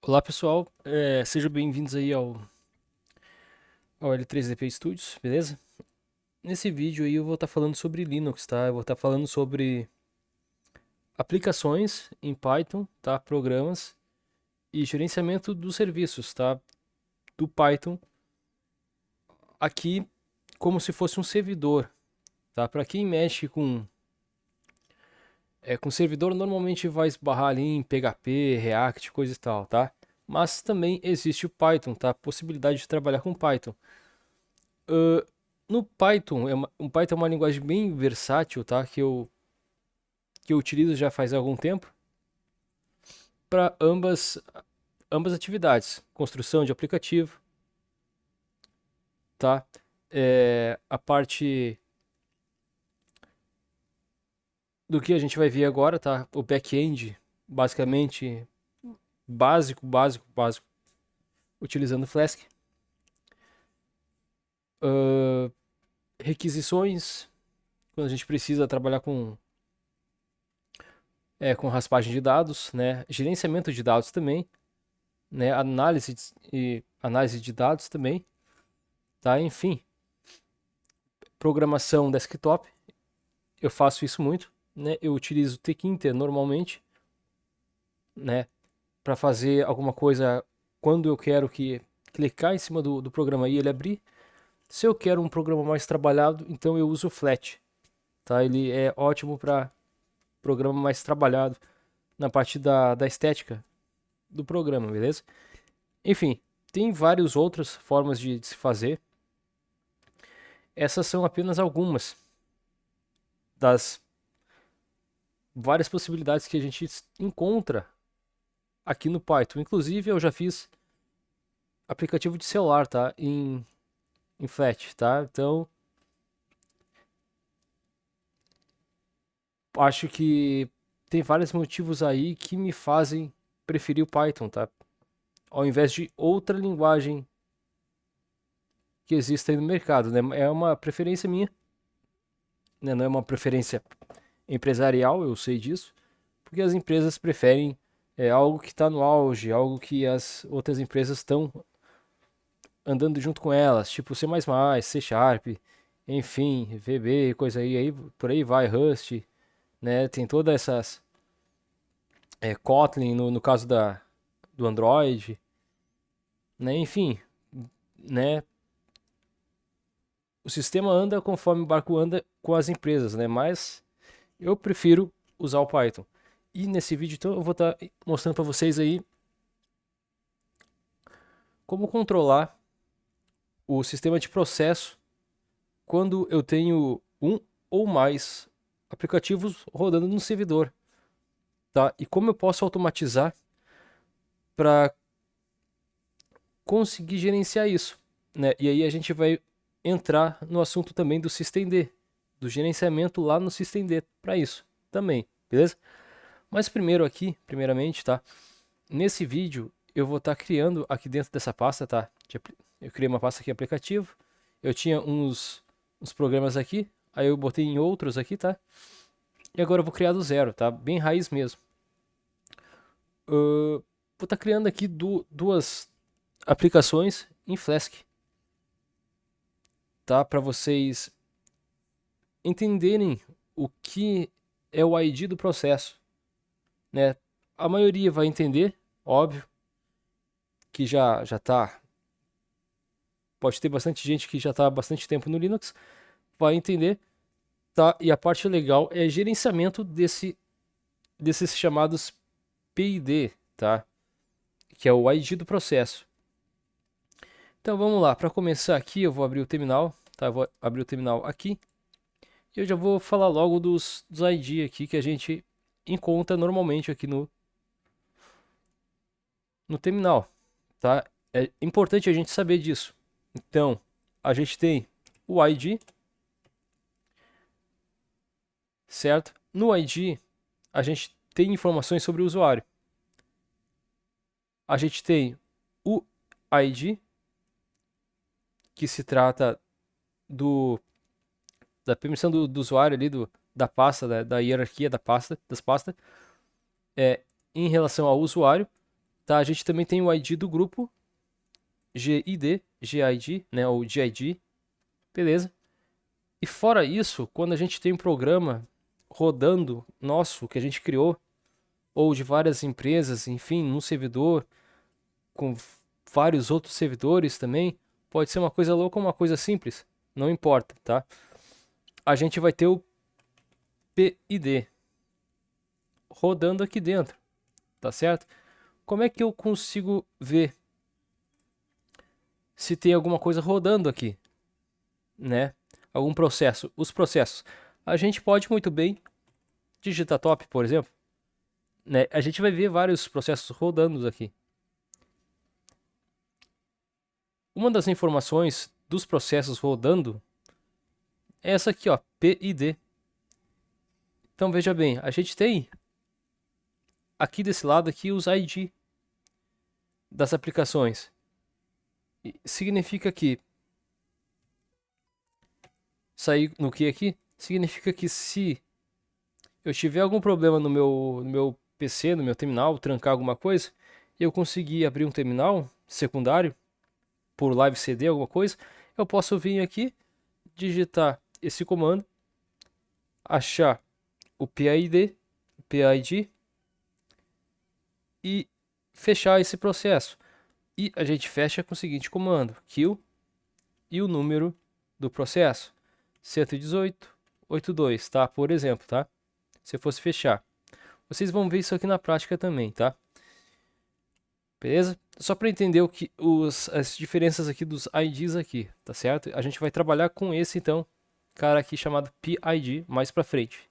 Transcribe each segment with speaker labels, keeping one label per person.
Speaker 1: Olá pessoal, sejam bem-vindos aí ao L3DP Studios, beleza? Nesse vídeo aí eu vou estar falando sobre Linux, tá? Eu vou estar falando sobre aplicações em Python, tá? Programas e gerenciamento dos serviços, tá? Do Python aqui como se fosse um servidor, tá? Para quem mexe com servidor normalmente vai esbarrar ali em PHP, React, coisa e tal, tá? Mas também existe o Python, tá? Possibilidade de trabalhar com Python. Ah, no Python, um Python é uma linguagem bem versátil, tá? Que eu utilizo já faz algum tempo para ambas atividades, construção de aplicativo, tá? A parte do que a gente vai ver agora, tá? O back-end, basicamente básico, utilizando Flask. Ah, requisições, quando a gente precisa trabalhar com raspagem de dados, né? Gerenciamento de dados também, né? Análise de dados também, tá? Enfim, programação desktop, eu faço isso muito, né? Eu utilizo o Tkinter normalmente, né? Para fazer alguma coisa quando eu quero que clicar em cima do programa e ele abrir. Se eu quero um programa mais trabalhado, então eu uso o Flat, tá? Ele é ótimo para programa mais trabalhado na parte da estética do programa, beleza? Enfim, tem várias outras formas de se fazer. Essas são apenas algumas das várias possibilidades que a gente encontra aqui no Python. Inclusive, eu já fiz aplicativo de celular, tá? Em Flash, tá? Então, acho que tem vários motivos aí que me fazem preferir o Python, tá? Ao invés de outra linguagem que existe aí no mercado, né? É uma preferência minha, né? Não é uma preferência empresarial, eu sei disso, porque as empresas preferem algo que está no auge, algo que as outras empresas estão andando junto com elas, tipo C++, C Sharp, enfim, VB, coisa aí, por aí vai, Rust, né? Tem todas essas, Kotlin no caso do Android, né? Enfim, né? O sistema anda conforme o barco anda com as empresas, né? Mas eu prefiro usar o Python. E nesse vídeo, então, eu vou estar mostrando para vocês aí como controlar o sistema de processo quando eu tenho um ou mais aplicativos rodando no servidor, tá? E como eu posso automatizar para conseguir gerenciar isso, né? E aí a gente vai entrar no assunto também do systemd, do gerenciamento lá no systemd para isso também, beleza? Mas primeiramente, tá? Nesse vídeo eu vou estar criando aqui dentro dessa pasta, tá? Eu criei uma pasta aqui aplicativo. Eu tinha uns programas aqui, aí eu botei em outros aqui, tá? E agora eu vou criar do zero, tá? Bem raiz mesmo. Vou estar criando aqui duas aplicações em Flask, tá? Para vocês entenderem o que é o ID do processo, né? A maioria vai entender, óbvio, que já tá. Pode ter bastante gente que já está há bastante tempo no Linux, vai entender, tá? E a parte legal é gerenciamento desses chamados PID, tá? Que é o ID do processo. Então vamos lá, para começar aqui eu vou abrir o terminal, tá? Eu vou abrir o terminal aqui e eu já vou falar logo dos ID aqui que a gente encontra normalmente aqui no terminal, tá? É importante a gente saber disso. Então, a gente tem o ID, certo? No ID, a gente tem informações sobre o usuário. A gente tem o ID, que se trata do, da permissão do usuário ali, da pasta, da hierarquia das pastas, em relação ao usuário. Tá? A gente também tem o ID do grupo, GID, né? Ou GID, beleza? E fora isso, quando a gente tem um programa rodando nosso, que a gente criou, ou de várias empresas, enfim, num servidor, com vários outros servidores também, pode ser uma coisa louca ou uma coisa simples, não importa, tá? A gente vai ter o PID rodando aqui dentro, tá certo? Como é que eu consigo ver se tem alguma coisa rodando aqui, né? Algum processo. Os processos. A gente pode muito bem digitar top, por exemplo, né? A gente vai ver vários processos rodando aqui. Uma das informações dos processos rodando é essa aqui, ó, PID. Então veja bem, a gente tem aqui desse lado aqui os ID das aplicações. Significa que sair no que aqui? Significa que se eu tiver algum problema no meu PC, no meu terminal, trancar alguma coisa, eu conseguir abrir um terminal secundário por live CD, alguma coisa, eu posso vir aqui, digitar esse comando, achar o PID e fechar esse processo. E a gente fecha com o seguinte comando, kill e o número do processo, 118.82, tá? Por exemplo, tá? Se eu fosse fechar. Vocês vão ver isso aqui na prática também, tá? Beleza? Só para entender as diferenças aqui dos IDs aqui, tá certo? A gente vai trabalhar com esse, então, cara aqui chamado PID mais para frente.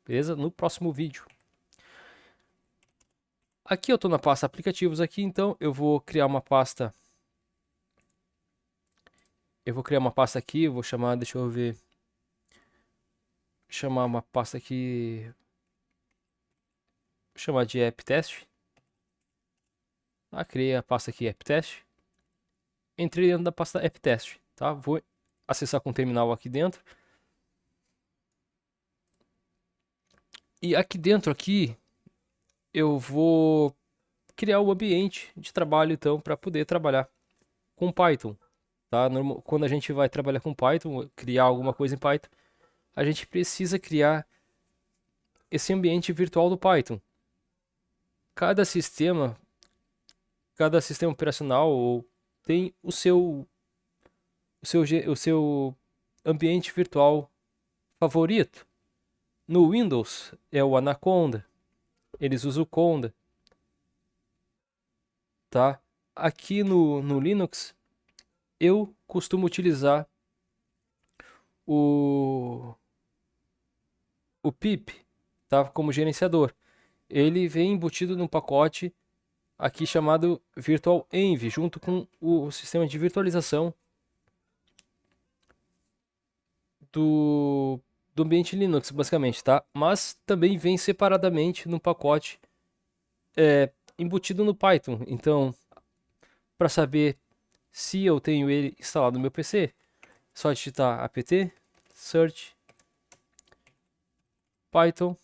Speaker 1: Beleza? No próximo vídeo. Aqui eu estou na pasta aplicativos aqui, então eu vou criar uma pasta. Eu vou criar uma pasta aqui, eu vou chamar, deixa eu ver. Chamar uma pasta aqui. Vou chamar de app test. Criei a pasta aqui app test. Entrei dentro da pasta app test, tá? Vou acessar com o terminal aqui dentro. E aqui dentro aqui eu vou criar o ambiente de trabalho então para poder trabalhar com Python, tá? Quando a gente vai trabalhar com Python, criar alguma coisa em Python, a gente precisa criar esse ambiente virtual do Python. Cada sistema, cada sistema operacional tem o seu ambiente virtual favorito. No Windows é o Anaconda, eles usam o Conda, tá? Aqui no Linux eu costumo utilizar o pip, tá? Como gerenciador. Ele vem embutido num pacote aqui chamado Virtual Env, junto com o sistema de virtualização do, do ambiente Linux, basicamente, tá? Mas também vem separadamente num pacote embutido no Python. Então, para saber se eu tenho ele instalado no meu PC, só digitar apt search Python,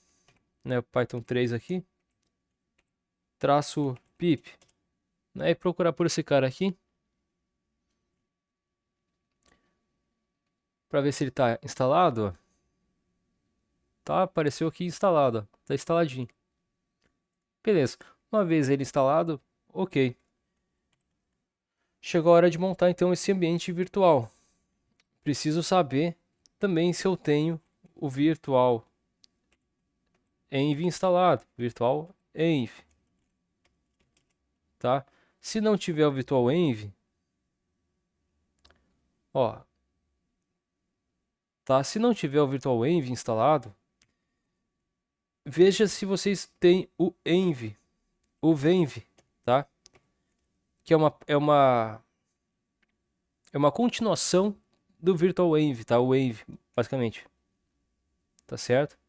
Speaker 1: né, Python 3 aqui, traço pip, né, e procurar por esse cara aqui, para ver se ele está instalado, ó. Tá, apareceu aqui instalado, ó. Tá instaladinho. Beleza, uma vez ele instalado, ok. Chegou a hora de montar então esse ambiente virtual. Preciso saber também se eu tenho o virtual env instalado, virtual env, tá? Se não tiver o virtual env, ó, tá? Se não tiver o virtual env instalado, veja se vocês têm o env, o venv, tá? Que é uma continuação do virtual env, tá? O env, basicamente, tá certo?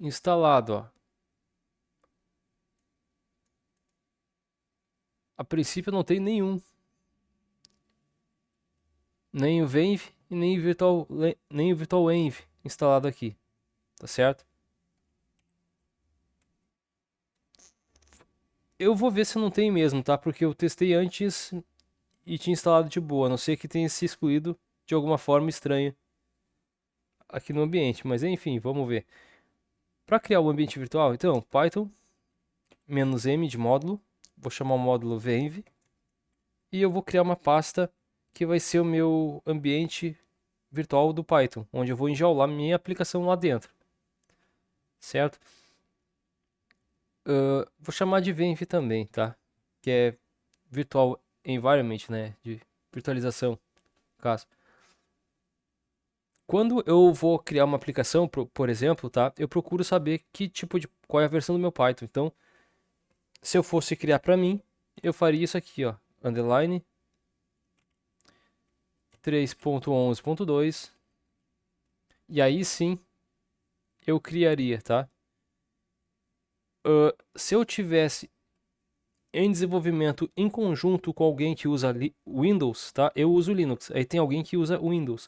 Speaker 1: Instalado, ó. A princípio não tem nenhum, nem o venv e nem o virtual env instalado aqui, tá certo? Eu vou ver se não tem mesmo, tá? Porque eu testei antes e tinha instalado de boa, a não ser que tenha se excluído de alguma forma estranha aqui no ambiente. Mas enfim, vamos ver. Para criar o ambiente virtual, então, Python "-m" de módulo, vou chamar o módulo venv e eu vou criar uma pasta que vai ser o meu ambiente virtual do Python, onde eu vou enjaular minha aplicação lá dentro, certo? Vou chamar de venv também, tá? Que é virtual environment, né? De virtualização, no caso. Quando eu vou criar uma aplicação, por exemplo, tá? Eu procuro saber qual é a versão do meu Python. Então, se eu fosse criar para mim, eu faria isso aqui, ó, underline 3.11.2, e aí sim eu criaria, tá? Se eu tivesse em desenvolvimento em conjunto com alguém que usa Windows, tá? Eu uso Linux. Aí tem alguém que usa Windows.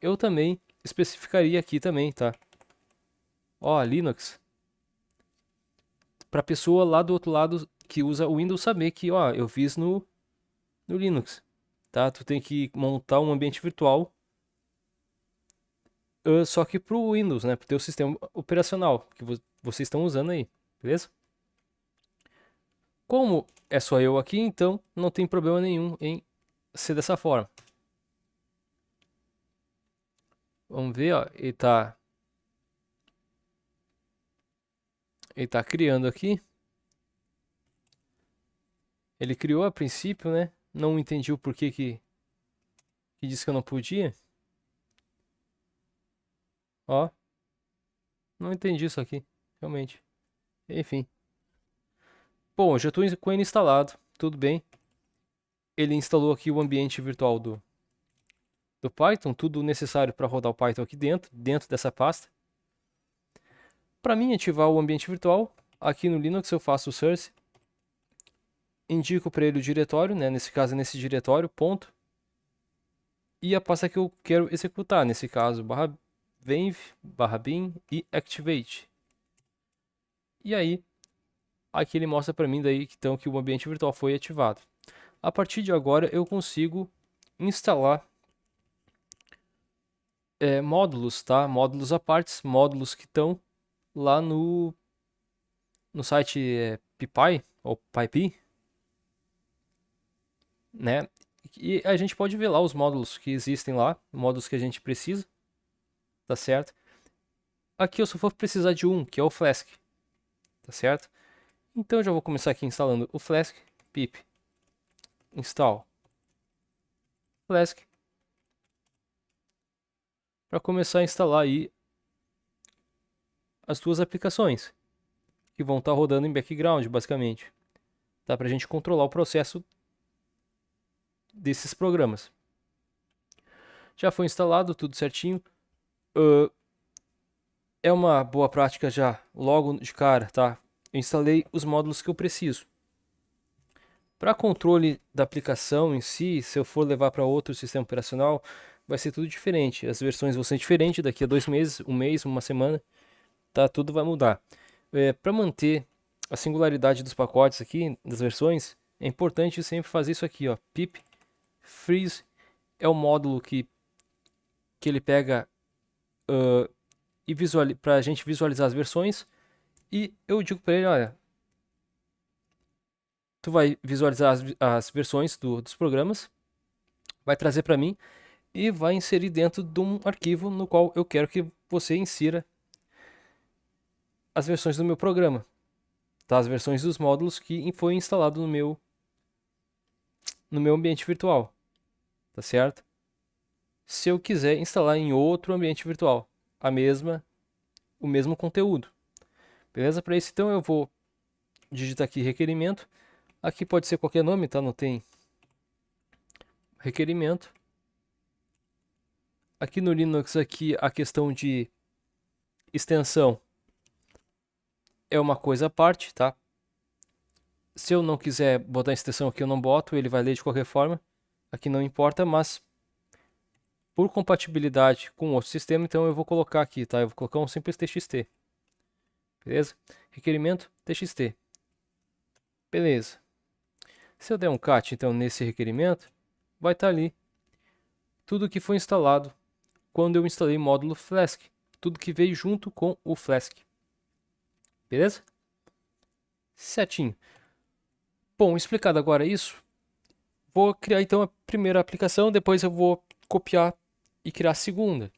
Speaker 1: Eu também especificaria aqui também, tá? Ó, Linux. Para pessoa lá do outro lado que usa o Windows saber que, ó, eu fiz no Linux, tá? Tu tem que montar um ambiente virtual, só que pro Windows, né? Pro teu sistema operacional que vocês estão usando aí, beleza? Como é só eu aqui, então não tem problema nenhum em ser dessa forma. Vamos ver, ó, ele tá criando aqui. Ele criou a princípio, né? Não entendi o porquê que disse que eu não podia. Ó, não entendi isso aqui, realmente. Enfim. Bom, já estou com ele instalado, tudo bem. Ele instalou aqui o ambiente virtual do Python, tudo necessário para rodar o Python aqui dentro dessa pasta. Para mim ativar o ambiente virtual, aqui no Linux eu faço o source, indico para ele o diretório, né? Nesse caso é nesse diretório, ponto. E a pasta que eu quero executar, nesse caso, /venv, /bin e activate. E aí, aqui ele mostra para mim daí então que o ambiente virtual foi ativado. A partir de agora eu consigo instalar módulos, tá? Módulos à parte, módulos que estão lá no site PyPy ou PyPy, né? E a gente pode ver lá os módulos que existem lá, módulos que a gente precisa, tá certo? Aqui eu só vou precisar de um, que é o Flask, tá certo? Então eu já vou começar aqui instalando o Flask, pip install Flask, para começar a instalar aí as duas aplicações que vão estar rodando em background, basicamente. Tá? Para a gente controlar o processo desses programas. Já foi instalado, tudo certinho. É uma boa prática já, logo de cara, tá? Eu instalei os módulos que eu preciso. Para controle da aplicação em si, se eu for levar para outro sistema operacional, vai ser tudo diferente. As versões vão ser diferentes daqui a 2 meses, um mês, uma semana, tá? Tudo vai mudar. Para manter a singularidade dos pacotes aqui, das versões, é importante sempre fazer isso aqui, ó. Pip freeze é o módulo que ele pega e para a gente visualizar as versões. E eu digo para ele, olha, tu vai visualizar as versões dos programas, vai trazer para mim e vai inserir dentro de um arquivo no qual eu quero que você insira as versões do meu programa, tá? As versões dos módulos que foi instalado no meu ambiente virtual, tá certo? Se eu quiser instalar em outro ambiente virtual o mesmo conteúdo, beleza? Para isso então eu vou digitar aqui requerimento. Aqui pode ser qualquer nome, tá? Não tem requerimento. Aqui no Linux aqui a questão de extensão é uma coisa à parte, tá? Se eu não quiser botar a extensão aqui, eu não boto, ele vai ler de qualquer forma. Aqui não importa, mas por compatibilidade com outro sistema, então eu vou colocar aqui, tá? Eu vou colocar um simples txt. Beleza? Requerimento txt. Beleza. Se eu der um cat, então, nesse requerimento, vai estar ali tudo que foi instalado quando eu instalei o módulo Flask. Tudo que veio junto com o Flask. Beleza? Certinho. Bom, explicado agora isso, vou criar então a primeira aplicação, depois eu vou copiar e criar a segunda.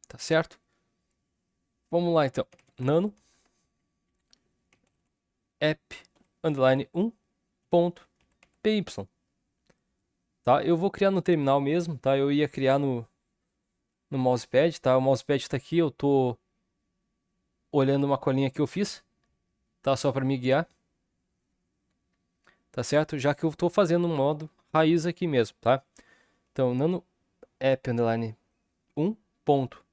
Speaker 1: Tá certo? Vamos lá então. Nano app underline 1.py. Tá? Eu vou criar no terminal mesmo, tá? Eu ia criar no mousepad, tá? O mousepad está aqui, eu tô olhando uma colinha que eu fiz, tá? Só para me guiar. Tá certo? Já que eu tô fazendo um modo raiz aqui mesmo, tá? Então, nano app underline 1.py.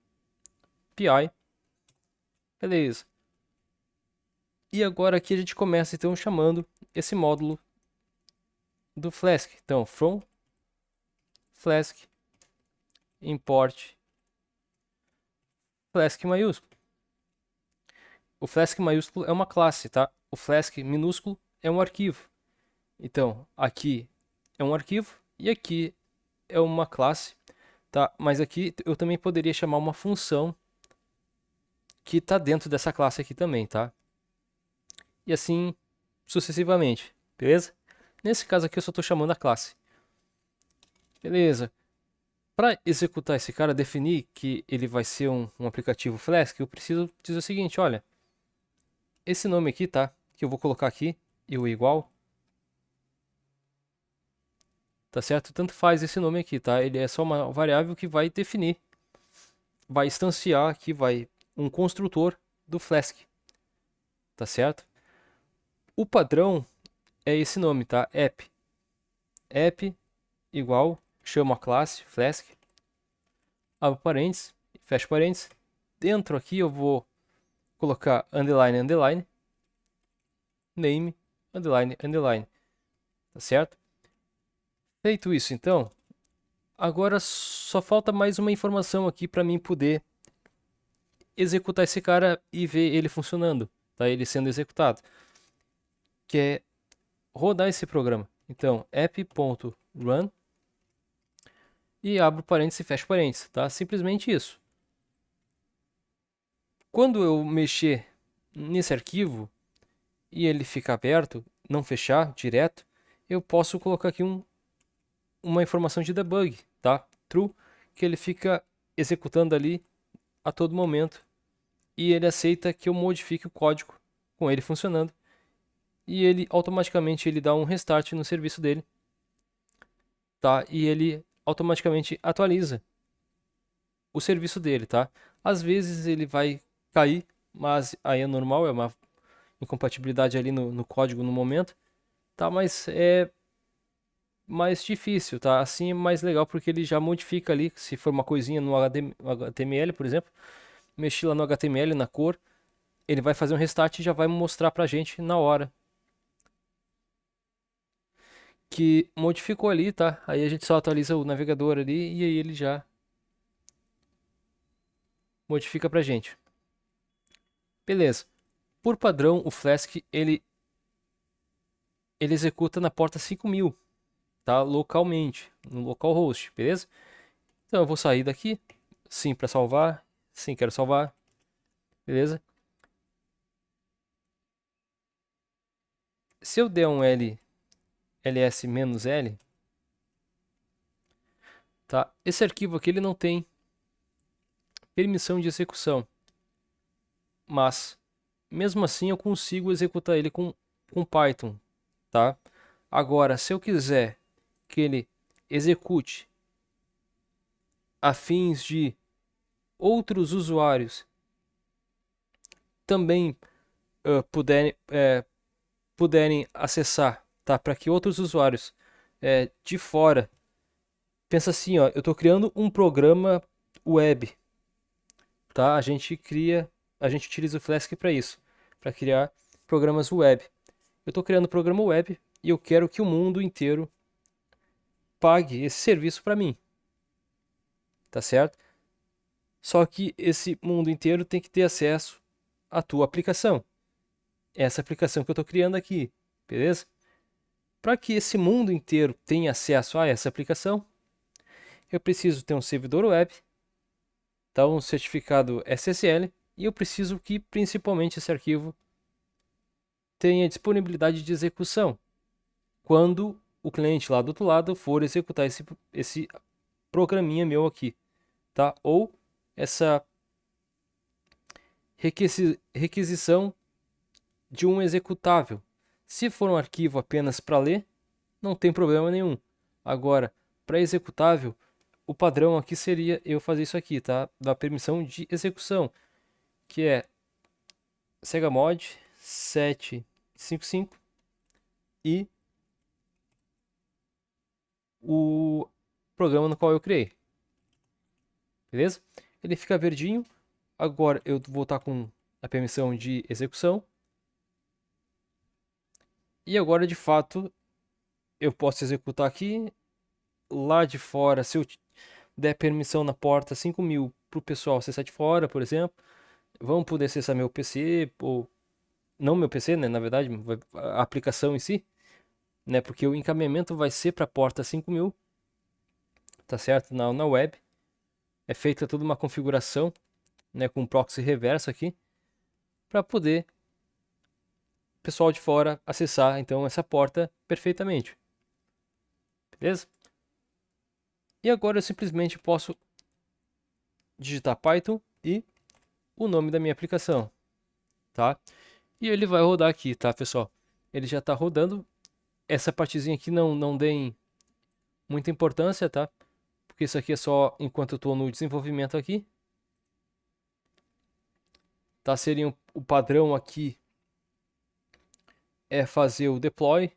Speaker 1: Beleza. E agora aqui a gente começa então chamando esse módulo do Flask. Então, from Flask import Flask maiúsculo. O Flask maiúsculo é uma classe, tá? O Flask minúsculo é um arquivo. Então, aqui é um arquivo e aqui é uma classe, tá? Mas aqui eu também poderia chamar uma função que está dentro dessa classe aqui também, tá? E assim sucessivamente, beleza? Nesse caso aqui eu só estou chamando a classe. Beleza. Para executar esse cara, definir que ele vai ser um aplicativo Flask, eu preciso dizer o seguinte, olha, esse nome aqui, tá? Que eu vou colocar aqui, e o igual, tá certo? Tanto faz esse nome aqui, tá? Ele é só uma variável que vai definir, vai instanciar aqui, vai um construtor do Flask, tá certo? O padrão é esse nome, tá? App. App igual, chamo a classe Flask, abro parênteses, fecho parênteses. Dentro aqui eu vou colocar underline, underline, name, underline, underline, tá certo? Feito isso, então, agora só falta mais uma informação aqui para mim poder executar esse cara e ver ele funcionando, tá? Ele sendo executado, que é rodar esse programa. Então, app.run e abro parênteses e fecho parênteses, tá? Simplesmente isso. Quando eu mexer nesse arquivo e ele ficar aberto, não fechar direto, eu posso colocar aqui uma informação de debug, tá? True, que ele fica executando ali a todo momento e ele aceita que eu modifique o código com ele funcionando e ele automaticamente ele dá um restart no serviço dele, tá? E ele automaticamente atualiza o serviço dele, tá? Às vezes ele vai cair, mas aí é normal, é uma incompatibilidade ali no código no momento, tá? Mas é mais difícil, tá? Assim é mais legal porque ele já modifica ali, se for uma coisinha no HTML, por exemplo, mexi lá no HTML, na cor, ele vai fazer um restart e já vai mostrar pra gente na hora que modificou ali, tá? Aí a gente só atualiza o navegador ali e aí ele já modifica pra gente. Beleza. Por padrão, o Flask ele executa na porta 5000, tá? Localmente, no localhost, beleza? Então eu vou sair daqui, sim para salvar, sim quero salvar, beleza? Se eu der um ls-l, tá? Esse arquivo aqui ele não tem permissão de execução, mas mesmo assim eu consigo executar ele com Python, tá? Agora, se eu quiser que ele execute a fins de outros usuários também puderem acessar, tá? Para que outros usuários de fora, pensa assim, ó, eu estou criando um programa web, tá? A gente utiliza o Flask para isso, para criar programas web. Eu estou criando um programa web e eu quero que o mundo inteiro pague esse serviço para mim, tá certo? Só que esse mundo inteiro tem que ter acesso à tua aplicação. Essa aplicação que eu estou criando aqui. beleza? Para que esse mundo inteiro tenha acesso a essa aplicação, eu preciso ter um servidor web, tá? Um certificado SSL, e eu preciso que principalmente esse arquivo tenha disponibilidade de execução quando o cliente lá do outro lado for executar esse programinha meu aqui, tá? Ou essa requisição de um executável. Se for um arquivo apenas para ler, não tem problema nenhum. Agora, para executável, o padrão aqui seria eu fazer isso aqui, tá? Da permissão de execução, que é segamod 755 e o programa no qual eu criei. Beleza? Ele fica verdinho. Agora eu vou estar com a permissão de execução. E agora, de fato, eu posso executar aqui. Lá de fora, se eu der permissão na porta 5000 para o pessoal acessar de fora, por exemplo, vão poder acessar meu PC, ou não meu PC, né? Na verdade, a aplicação em si, né? Porque o encaminhamento vai ser para a porta 5000, tá certo? Na web. É feita toda uma configuração, né? Com proxy reverso aqui, para poder o pessoal de fora acessar então essa porta perfeitamente. Beleza? E agora eu simplesmente posso digitar Python e o nome da minha aplicação, tá? E ele vai rodar aqui, tá, pessoal? Ele já está rodando. Essa partezinha aqui não deem muita importância, tá? Porque isso aqui é só enquanto eu estou no desenvolvimento aqui. Tá? Seria o padrão aqui é fazer o deploy,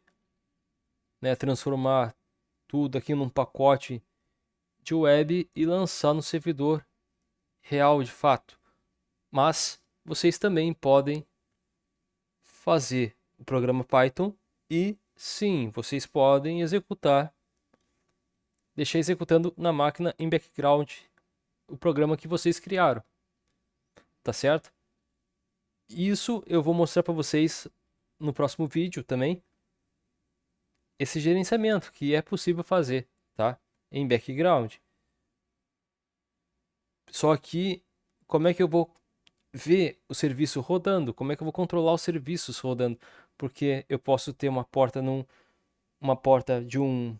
Speaker 1: né? Transformar tudo aqui num pacote de web e lançar no servidor real de fato. Mas vocês também podem fazer o programa Python e sim, vocês podem executar, deixar executando na máquina em background o programa que vocês criaram, tá certo? Isso eu vou mostrar para vocês no próximo vídeo também, esse gerenciamento que é possível fazer, tá? Em background. Só que como é que eu vou ver o serviço rodando? Como é que eu vou controlar os serviços rodando? Porque eu posso ter uma porta de um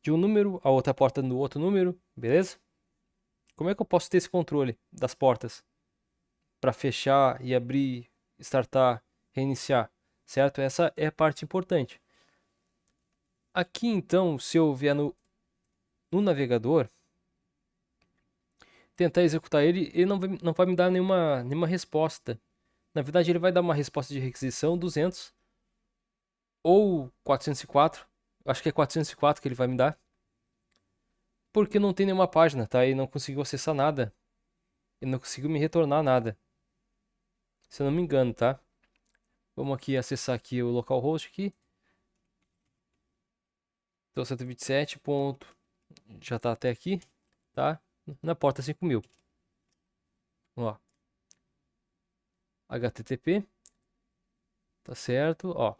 Speaker 1: número, a outra porta no outro número, beleza? Como é que eu posso ter esse controle das portas para fechar e abrir, startar, reiniciar, certo? Essa é a parte importante. Aqui então, se eu vier no navegador, tentar executar ele, ele não vai me dar nenhuma resposta. Na verdade, ele vai dar uma resposta de requisição 200 ou 404. Acho que é 404 que ele vai me dar. Porque não tem nenhuma página, tá? E não conseguiu acessar nada. E não conseguiu me retornar nada. Se eu não me engano, tá? Vamos aqui acessar aqui o localhost aqui. Então 127 ponto. Já tá até aqui, tá? Na porta 5000. Ó. HTTP. Tá certo, ó.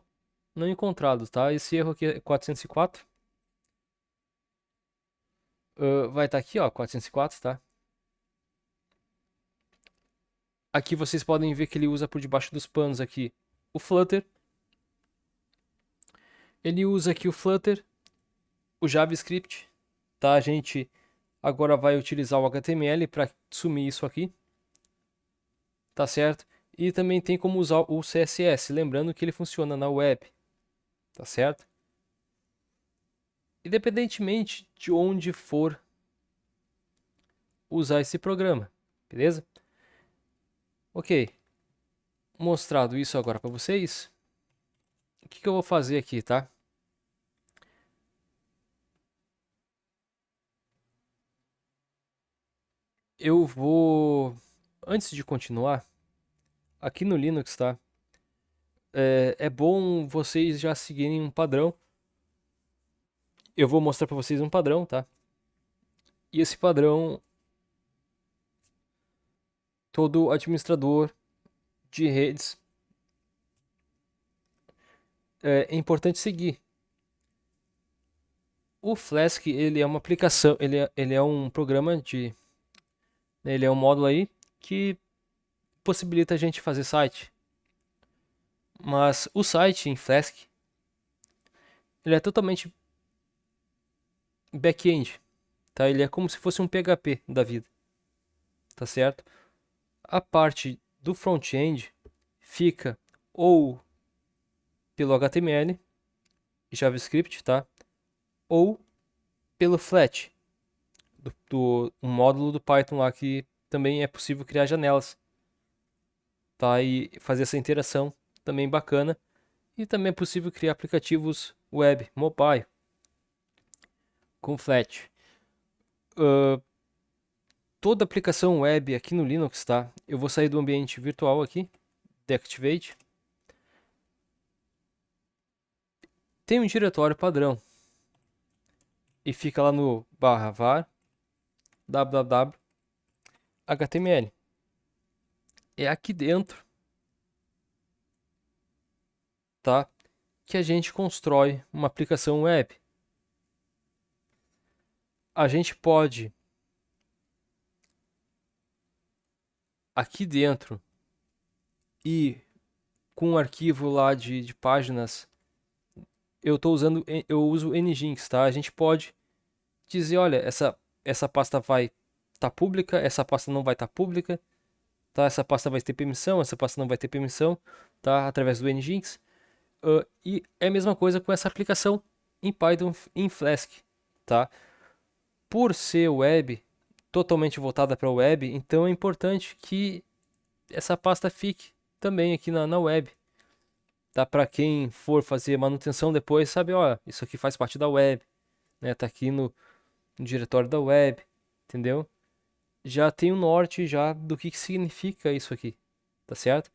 Speaker 1: Não encontrado, tá? Esse erro aqui é 404. Vai estar aqui, ó, 404, tá? Aqui vocês podem ver que ele usa por debaixo dos panos aqui o Flutter. Ele usa aqui o Flutter, o JavaScript, tá? A gente agora vai utilizar o HTML para sumir isso aqui, tá certo? E também tem como usar o CSS, lembrando que ele funciona na web, tá certo? Independentemente de onde for usar esse programa, beleza? Ok, mostrado isso agora para vocês, o que eu vou fazer aqui, tá? Eu vou, antes de continuar, aqui no Linux, tá? É bom vocês já seguirem um padrão. Eu vou mostrar para vocês um padrão, tá? E esse padrão, todo administrador de redes é importante seguir. O Flask, ele é uma aplicação, ele é um programa de, ele é um módulo aí que possibilita a gente fazer site. Mas o site em Flask, ele é totalmente back-end, tá? Ele é como se fosse um PHP da vida, tá certo? A parte do front-end fica ou pelo HTML e JavaScript, tá? Ou pelo Flat, um módulo do Python lá que também é possível criar janelas, tá? E fazer essa interação também bacana. E também é possível criar aplicativos web, mobile, com Flat. Toda aplicação web aqui no Linux, tá? Eu vou sair do ambiente virtual aqui, deactivate. Tem um diretório padrão e fica lá no /var www HTML. É aqui dentro, tá? Que a gente constrói uma aplicação web. A gente pode aqui dentro e com um arquivo lá de páginas, eu uso Nginx, tá? A gente pode dizer, olha, essa pasta vai estar pública, essa pasta não vai estar pública, tá? Essa pasta vai ter permissão, essa pasta não vai ter permissão, tá? Através do Nginx. E é a mesma coisa com essa aplicação em Python em Flask, tá? Por ser web, totalmente voltada para a web, então é importante que essa pasta fique também aqui na web, tá? Para quem for fazer manutenção depois, sabe, ó, isso aqui faz parte da web, né? Tá aqui no diretório da web, entendeu? Já tem o norte já do que significa isso aqui, tá certo?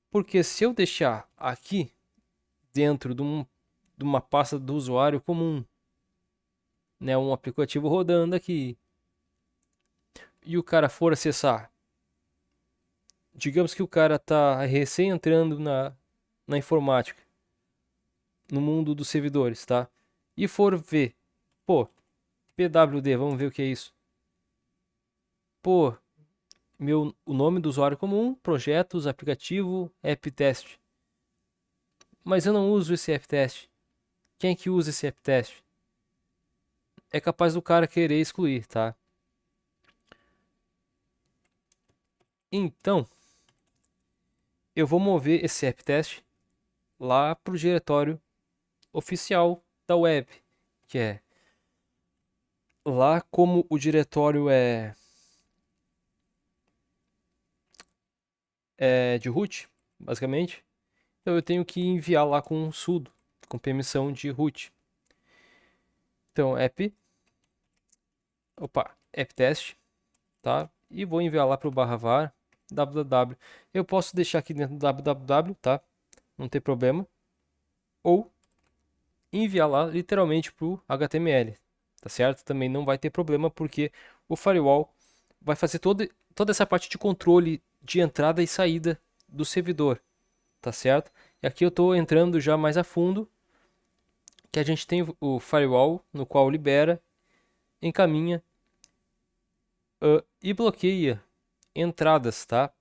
Speaker 1: Porque se eu deixar aqui dentro de uma pasta do usuário comum, né, um aplicativo rodando aqui, e o cara for acessar, digamos que o cara tá recém entrando na informática, no mundo dos servidores, tá? E for ver, pô, PWD, vamos ver o que é isso. Pô, o nome do usuário comum, projetos, aplicativo, app test. Mas eu não uso esse app test. Quem é que usa esse app test? É capaz do cara querer excluir, tá? Então, eu vou mover esse app test lá pro diretório oficial da web, que é lá como o diretório é de root, basicamente. Então eu tenho que enviar lá com sudo, com permissão de root. Então app test, tá? E vou enviar lá para o /var www. Eu posso deixar aqui dentro do www, tá? Não tem problema. Ou enviar lá literalmente para o HTML, tá certo? Também não vai ter problema porque o firewall vai fazer toda essa parte de controle de entrada e saída do servidor, tá certo? E aqui eu estou entrando já mais a fundo, que a gente tem o firewall no qual libera, encaminha e bloqueia entradas, tá?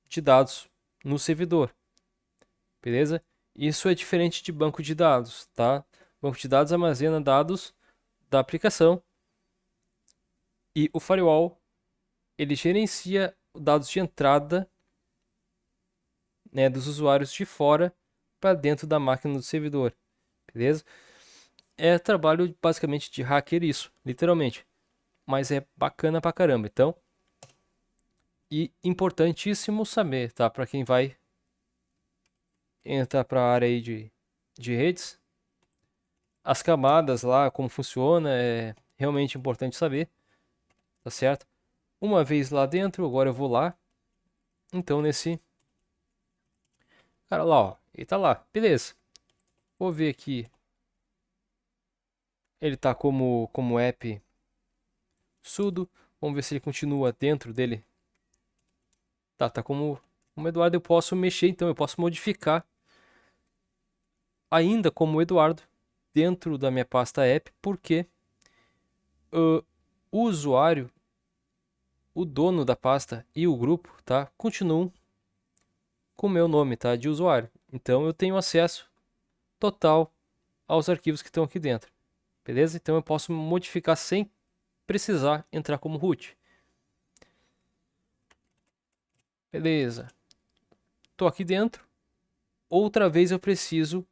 Speaker 1: De dados no servidor, beleza? Isso é diferente de banco de dados, tá? Banco de dados armazena dados da aplicação e o firewall ele gerencia dados de entrada, né, dos usuários de fora para dentro da máquina do servidor, beleza? É trabalho basicamente de hacker isso, literalmente, mas é bacana pra caramba. Então, e importantíssimo saber, tá? Para quem vai entrar para a área aí de redes, as camadas lá, como funciona, é realmente importante saber, tá certo? Uma vez lá dentro, agora eu vou lá. Então nesse cara lá, ó, ele tá lá, beleza. Vou ver aqui, ele tá como app sudo. Vamos ver se ele continua dentro dele. Tá como Eduardo, eu posso mexer, então eu posso modificar ainda como Eduardo dentro da minha pasta app, porque o usuário, o dono da pasta e o grupo, tá, continuam com o meu nome, tá, de usuário. Então eu tenho acesso total aos arquivos que estão aqui dentro, beleza? Então eu posso modificar sem precisar entrar como root. Beleza. Tô aqui dentro. Outra vez eu preciso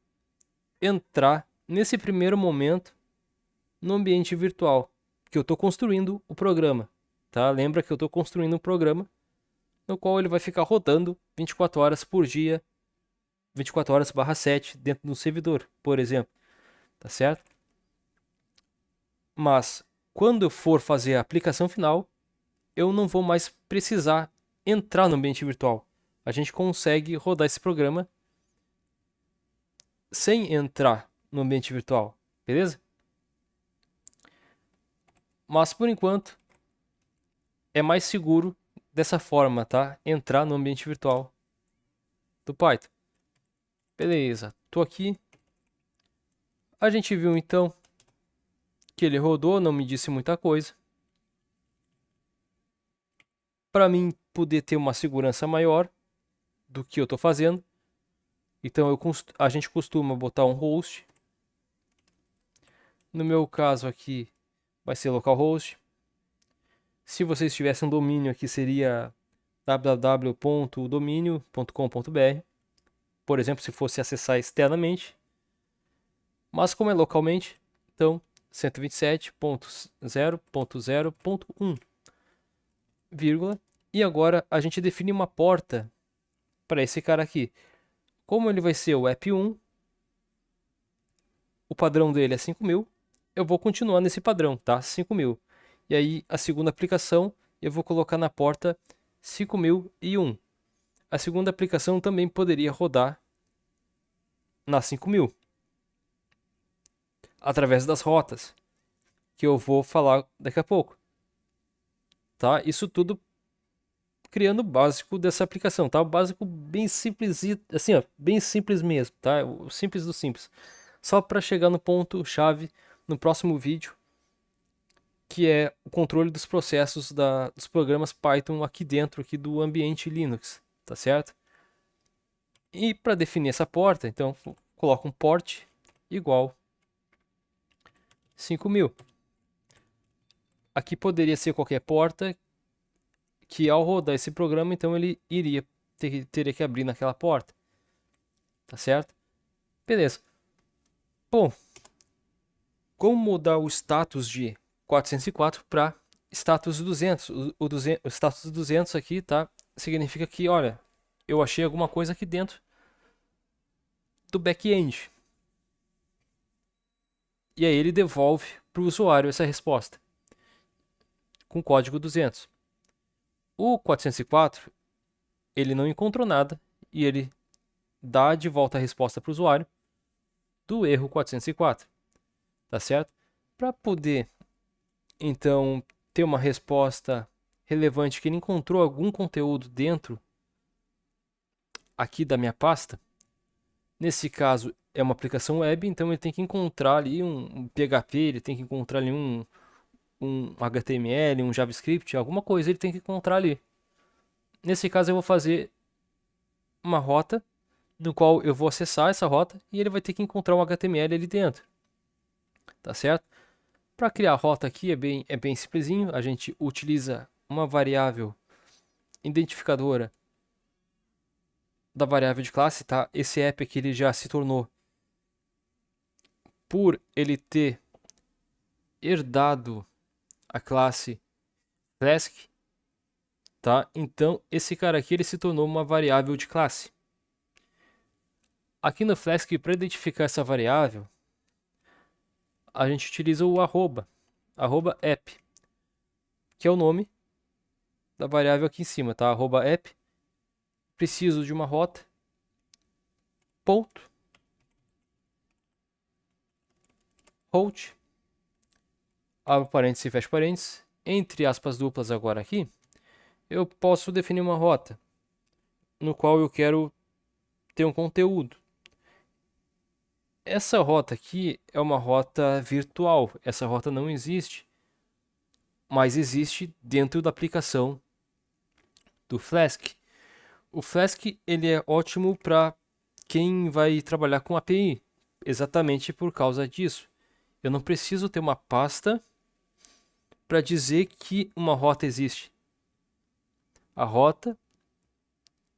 Speaker 1: entrar nesse primeiro momento no ambiente virtual, que eu estou construindo o programa, tá? Lembra que eu estou construindo um programa no qual ele vai ficar rodando 24 horas por dia, 24 horas/7 dentro do servidor, por exemplo, tá certo? Mas quando eu for fazer a aplicação final, eu não vou mais precisar entrar no ambiente virtual. A gente consegue rodar esse programa sem entrar no ambiente virtual, beleza? Mas por enquanto é mais seguro dessa forma, tá? Entrar no ambiente virtual do Python. Beleza, tô aqui. A gente viu então que ele rodou, não me disse muita coisa. Para mim poder ter uma segurança maior do que eu estou fazendo, então a gente costuma botar um host. No meu caso aqui vai ser localhost. Se vocês tivessem um domínio aqui seria www.dominio.com.br, por exemplo, se fosse acessar externamente. Mas como é localmente, então 127.0.0.1, vírgula, e agora a gente define uma porta para esse cara aqui. Como ele vai ser o app1, o padrão dele é 5.000, eu vou continuar nesse padrão, tá? 5.000. E aí a segunda aplicação eu vou colocar na porta 5.001. A segunda aplicação também poderia rodar na 5.000, através das rotas, que eu vou falar daqui a pouco. Tá? Isso tudo criando o básico dessa aplicação, tá? O básico bem simples, assim, ó, bem simples mesmo, tá? O simples do simples. Só para chegar no ponto chave no próximo vídeo, que é o controle dos processos dos programas Python aqui dentro aqui do ambiente Linux, tá certo? E para definir essa porta, então coloca um port igual 5.000. Aqui poderia ser qualquer porta que ao rodar esse programa, então ele teria que abrir naquela porta, tá certo? Beleza. Bom, como mudar o status de 404 para status 200? O status 200 aqui, tá? Significa que, olha, eu achei alguma coisa aqui dentro do back-end. E aí ele devolve para o usuário essa resposta com código 200. O 404, ele não encontrou nada e ele dá de volta a resposta para o usuário do erro 404, tá certo? Para poder, então, ter uma resposta relevante que ele encontrou algum conteúdo dentro aqui da minha pasta, nesse caso é uma aplicação web, então ele tem que encontrar ali um PHP, ele tem que encontrar ali um HTML, um JavaScript, alguma coisa ele tem que encontrar ali. Nesse caso eu vou fazer uma rota no qual eu vou acessar essa rota e ele vai ter que encontrar um HTML ali dentro, tá certo? Para criar a rota aqui é bem simplesinho, a gente utiliza uma variável identificadora da variável de classe, tá? Esse app aqui ele já se tornou, por ele ter herdado a classe Flask, tá? Então esse cara aqui ele se tornou uma variável de classe. Aqui no Flask, para identificar essa variável, a gente utiliza o arroba app, que é o nome da variável aqui em cima, tá? Arroba app, preciso de uma rota, ponto, route, abre parênteses e fecha parênteses, entre aspas duplas agora aqui, eu posso definir uma rota no qual eu quero ter um conteúdo. Essa rota aqui é uma rota virtual. Essa rota não existe, mas existe dentro da aplicação do Flask. O Flask ele é ótimo para quem vai trabalhar com API, exatamente por causa disso. Eu não preciso ter uma pasta para dizer que uma rota existe. A rota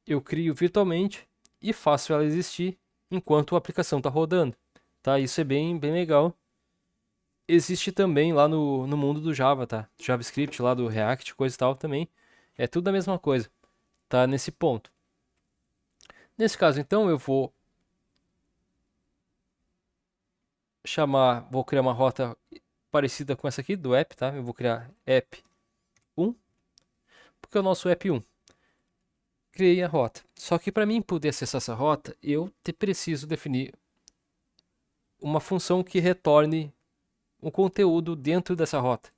Speaker 1: eu crio virtualmente e faço ela existir enquanto a aplicação está rodando. Tá? Isso é bem legal. Existe também lá no mundo do Java, tá? JavaScript, lá do React, coisa e tal também. É tudo a mesma coisa. Tá nesse ponto. Nesse caso, então, eu vou criar uma rota parecida com essa aqui do app, tá? Eu vou criar app 1, porque é o nosso app 1. Criei a rota. Só que para mim poder acessar essa rota, eu preciso definir uma função que retorne um conteúdo dentro dessa rota.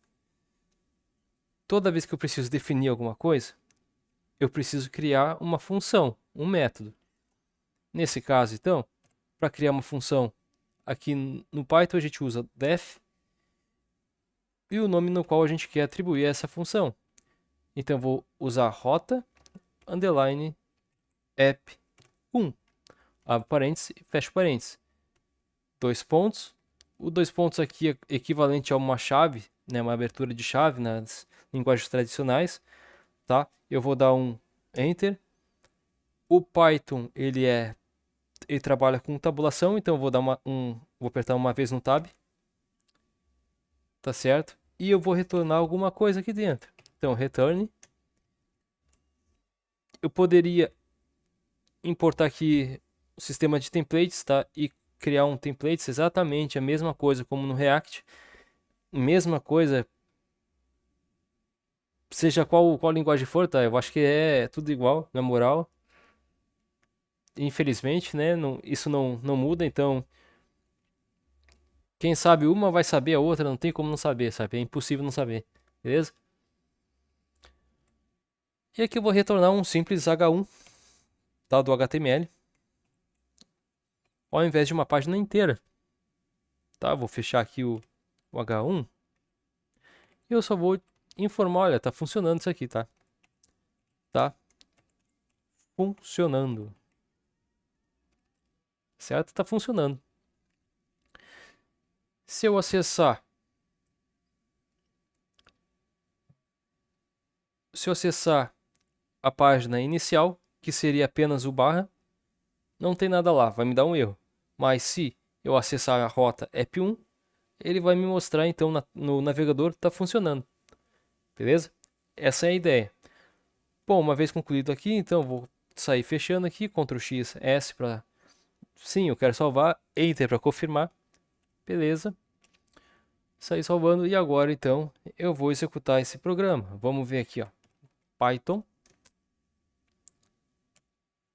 Speaker 1: Toda vez que eu preciso definir alguma coisa, eu preciso criar uma função, um método. Nesse caso, então, para criar uma função aqui no Python, a gente usa def e o nome no qual a gente quer atribuir essa função. Então, eu vou usar rota underline app 1. Abre parênteses e fecha parênteses. Dois pontos. O dois pontos aqui é equivalente a uma chave, né, uma abertura de chave nas linguagens tradicionais. Tá? Eu vou dar um enter. O Python ele trabalha com tabulação, então eu vou dar vou apertar uma vez no tab, tá certo? E eu vou retornar alguma coisa aqui dentro. Então return. Eu poderia importar aqui o sistema de templates, tá? E criar um template exatamente a mesma coisa como no React, mesma coisa, seja qual linguagem for, tá? Eu acho que é tudo igual, na moral. Infelizmente, né? Isso não muda, então quem sabe uma vai saber a outra, não tem como não saber, sabe? É impossível não saber, beleza? E aqui eu vou retornar um simples H1, tá? Do HTML, ao invés de uma página inteira, tá? Vou fechar aqui o H1 e eu só vou informar, olha, tá funcionando isso aqui, tá? Tá funcionando, certo? Tá funcionando. Se eu acessar a página inicial, que seria apenas o barra, não tem nada lá, vai me dar um erro. Mas se eu acessar a rota app1, ele vai me mostrar então no navegador que está funcionando. Beleza? Essa é a ideia. Bom, uma vez concluído aqui, então vou sair fechando aqui, Ctrl X, S para... Sim, eu quero salvar, Enter para confirmar. Beleza. Sair salvando e agora então eu vou executar esse programa. Vamos ver aqui, ó. Python.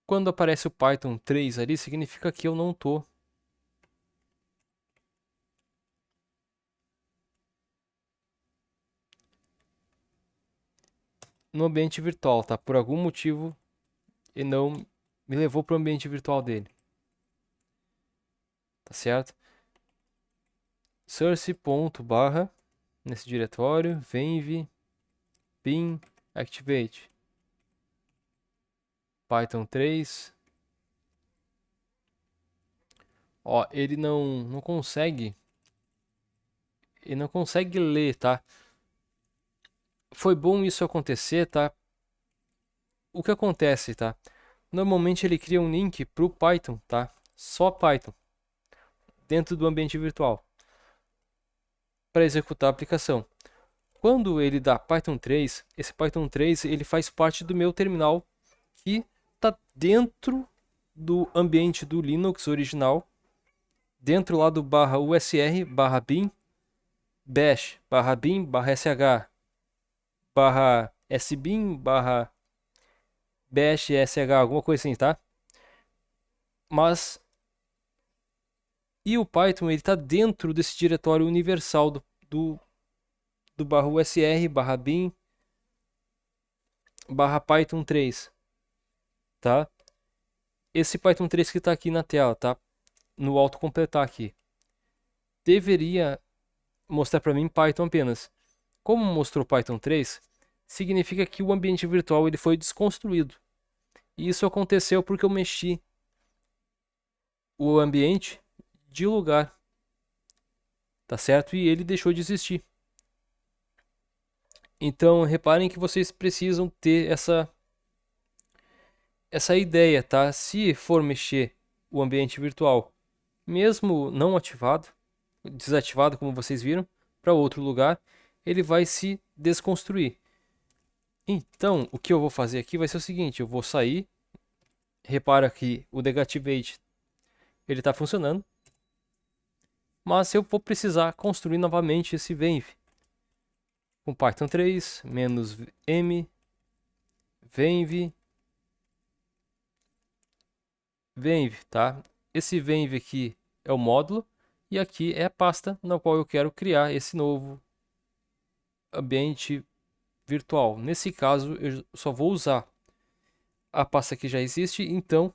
Speaker 1: Quando aparece o Python 3 ali, significa que eu não estou no ambiente virtual, tá? Por algum motivo ele não me levou para o ambiente virtual dele. Tá certo? Source ponto barra nesse diretório venv bin activate Python 3. Ó, ele não consegue ler, tá? Foi bom isso acontecer, tá? O que acontece, tá? Normalmente ele cria um link pro Python, tá? Só Python dentro do ambiente virtual para executar a aplicação. Quando ele dá Python 3, esse Python 3 ele faz parte do meu terminal que está dentro do ambiente do Linux original, dentro lá do barra usr barra bin bash barra bin barra sh barra sbin barra bash sh, alguma coisa assim, tá? Mas e o Python ele está dentro desse diretório universal do barra usr barra bin barra Python 3, tá? Esse Python 3 que está aqui na tela, tá? no autocompletar aqui. Deveria mostrar para mim Python apenas. Como mostrou Python 3, significa que o ambiente virtual ele foi desconstruído. E isso aconteceu porque eu mexi o ambiente de lugar, tá certo? E ele deixou de existir. Então, reparem que vocês precisam ter essa ideia, tá? Se for mexer o ambiente virtual, mesmo não ativado, desativado, como vocês viram, para outro lugar, ele vai se desconstruir. Então, o que eu vou fazer aqui vai ser o seguinte, eu vou sair, repara que o Deactivate ele está funcionando, mas eu vou precisar construir novamente esse Venv. Com Python 3, -m, Venv, Venv, tá? Esse Venv aqui é o módulo e aqui é a pasta na qual eu quero criar esse novo ambiente virtual. Nesse caso, eu só vou usar a pasta que já existe, então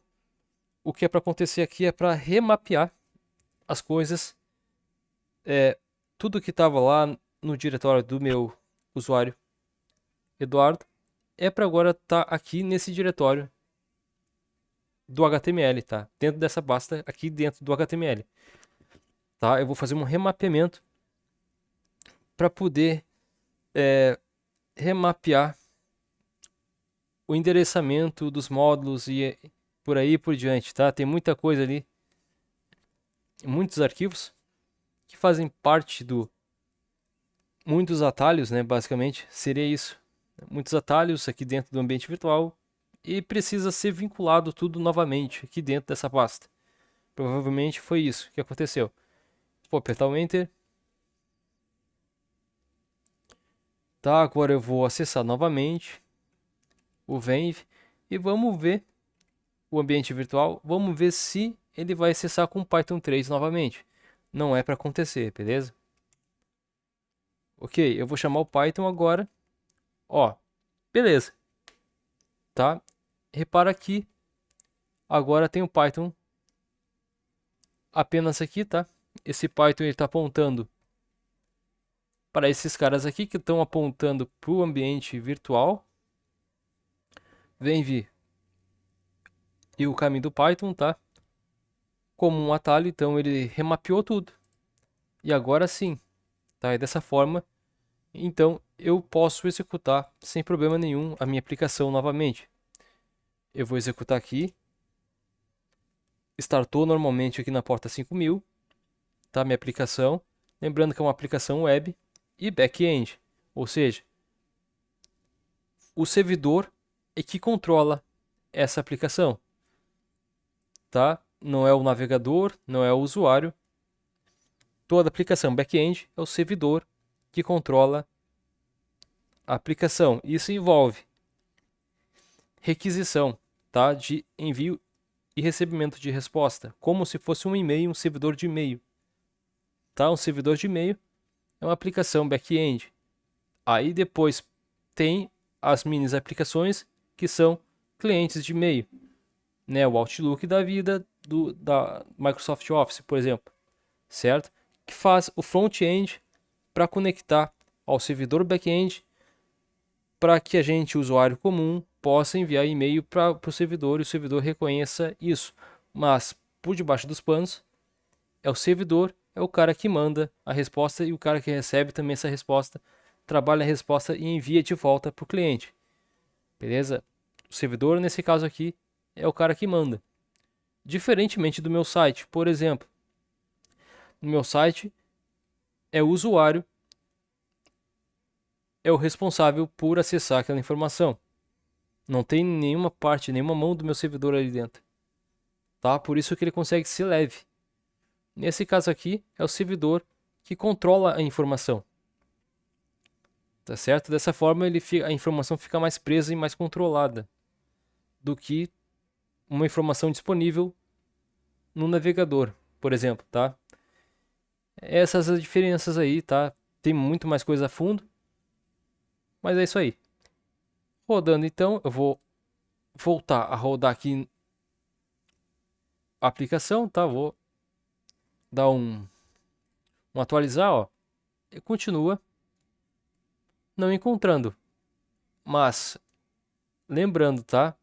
Speaker 1: o que é para acontecer aqui é para remapear as coisas, tudo que estava lá no diretório do meu usuário Eduardo, é para agora estar aqui nesse diretório do HTML, tá? Dentro dessa pasta aqui dentro do HTML, tá? Eu vou fazer um remapeamento para poder remapear o endereçamento dos módulos e por aí por diante, tá? Tem muita coisa ali, muitos arquivos que fazem parte do muitos atalhos, né? Basicamente seria isso, muitos atalhos aqui dentro do ambiente virtual e precisa ser vinculado tudo novamente aqui dentro dessa pasta. Provavelmente foi isso que aconteceu. Vou apertar o Enter. Tá, agora eu vou acessar novamente o Venv e vamos ver o ambiente virtual. Vamos ver se ele vai acessar com Python 3 novamente. Não é para acontecer, beleza? Ok, eu vou chamar o Python agora. Ó, beleza. Tá? Repara aqui. Agora tem o Python apenas aqui, tá? Esse Python está apontando para esses caras aqui que estão apontando para o ambiente virtual. Venv e o caminho do Python, tá? Como um atalho, então ele remapeou tudo. E agora sim, tá? E dessa forma, então eu posso executar sem problema nenhum a minha aplicação novamente. Eu vou executar aqui. Startou normalmente aqui na porta 5000, tá? Minha aplicação. Lembrando que é uma aplicação web e back-end, ou seja, o servidor é que controla essa aplicação, tá? Não é o navegador, não é o usuário. Toda aplicação back-end é o servidor que controla a aplicação. Isso envolve requisição, tá? De envio e recebimento de resposta, como se fosse um e-mail, um servidor de e-mail, tá? Um servidor de e-mail é uma aplicação back-end. Aí depois tem as mini aplicações que são clientes de e-mail, né? O Outlook da vida da Microsoft Office, por exemplo, certo? Que faz o front-end para conectar ao servidor back-end para que a gente, usuário comum, possa enviar e-mail para o servidor e o servidor reconheça isso. Mas por debaixo dos panos é o servidor, é o cara que manda a resposta e o cara que recebe também essa resposta, trabalha a resposta e envia de volta para o cliente. Beleza? O servidor, nesse caso aqui, é o cara que manda. Diferentemente do meu site, por exemplo, no meu site é o usuário, é o responsável por acessar aquela informação. Não tem nenhuma parte, nenhuma mão do meu servidor ali dentro. Tá? Por isso que ele consegue ser leve. Nesse caso aqui, é o servidor que controla a informação. Tá certo? Dessa forma, a informação fica mais presa e mais controlada do que uma informação disponível no navegador, por exemplo, tá? Essas as diferenças aí, tá? Tem muito mais coisa a fundo, mas é isso aí. Rodando então, eu vou voltar a rodar aqui a aplicação, tá? Vou dar um atualizar, ó, continua não encontrando. Mas, lembrando, tá?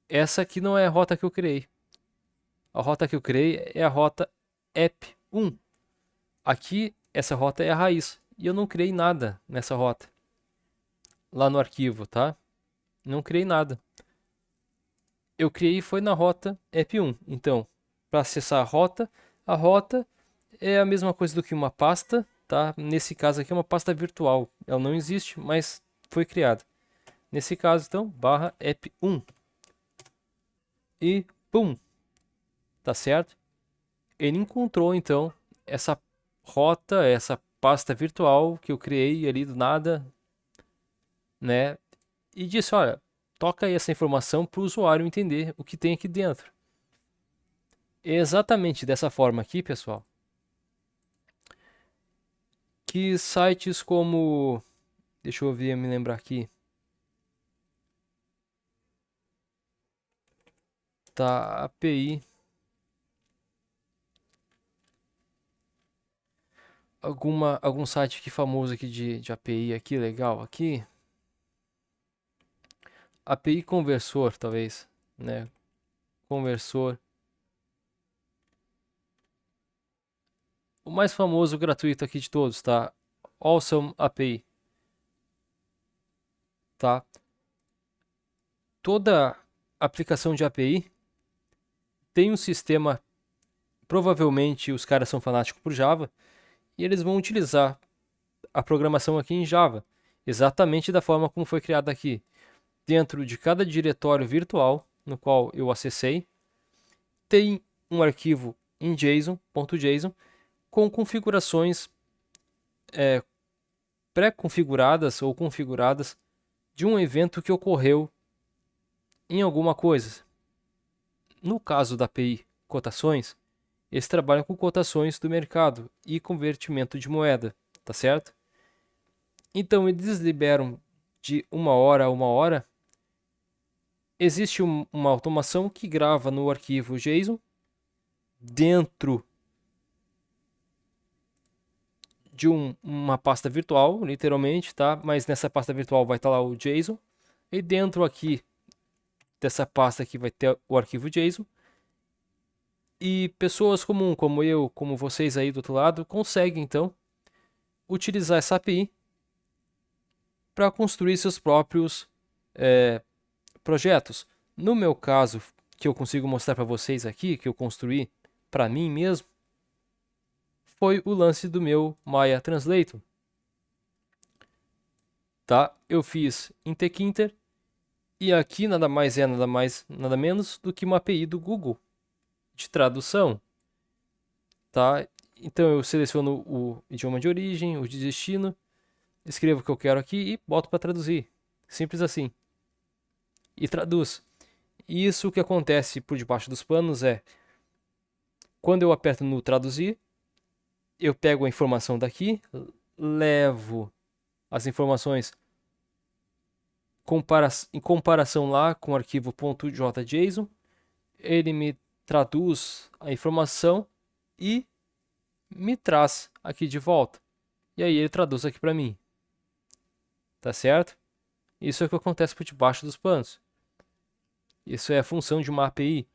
Speaker 1: Essa aqui não é a rota que eu criei. A rota que eu criei é a rota app1. Aqui, essa rota é a raiz. E eu não criei nada nessa rota. Lá no arquivo, tá? Não criei nada. Eu criei foi na rota app1. Então, para acessar a rota é a mesma coisa do que uma pasta, tá? Nesse caso aqui é uma pasta virtual. Ela não existe, mas foi criada. Nesse caso, então, barra app1. E pum, tá certo? Ele encontrou então essa rota, essa pasta virtual que eu criei ali do nada, né? E disse, olha, toca aí essa informação para o usuário entender o que tem aqui dentro. Exatamente dessa forma aqui, pessoal, que sites como, deixa eu ver, me lembrar aqui, tá, API, algum site aqui famoso aqui de API aqui, legal aqui, API Conversor, talvez, né? Conversor. O mais famoso gratuito aqui de todos, tá? Awesome API, tá? Toda aplicação de API tem um sistema, provavelmente os caras são fanáticos por Java, e eles vão utilizar a programação aqui em Java, exatamente da forma como foi criada aqui. Dentro de cada diretório virtual no qual eu acessei, tem um arquivo em JSON.json com configurações pré-configuradas ou configuradas de um evento que ocorreu em alguma coisa. No caso da API cotações, eles trabalham com cotações do mercado e convertimento de moeda, tá certo? Então eles liberam de uma hora a uma hora. Existe uma automação que grava no arquivo JSON dentro de uma pasta virtual, literalmente, tá? Mas nessa pasta virtual vai estar lá o JSON e dentro aqui dessa pasta aqui vai ter o arquivo JSON. E pessoas comuns, como eu, como vocês aí do outro lado, conseguem então utilizar essa API para construir seus próprios projetos. No meu caso, que eu consigo mostrar para vocês aqui, que eu construí para mim mesmo, foi o lance do meu Maya Translator. Tá? Eu fiz em Tkinter e aqui nada mais é nada menos do que uma API do Google de tradução, tá? Então eu seleciono o idioma de origem, o de destino, escrevo o que eu quero aqui e boto para traduzir. Simples assim. E traduz. E isso que acontece por debaixo dos panos é quando eu aperto no traduzir, eu pego a informação daqui, levo as informações em comparação lá com o arquivo .json, ele me traduz a informação e me traz aqui de volta. E aí ele traduz aqui para mim. Tá certo? Isso é o que acontece por debaixo dos panos. Isso é a função de uma API.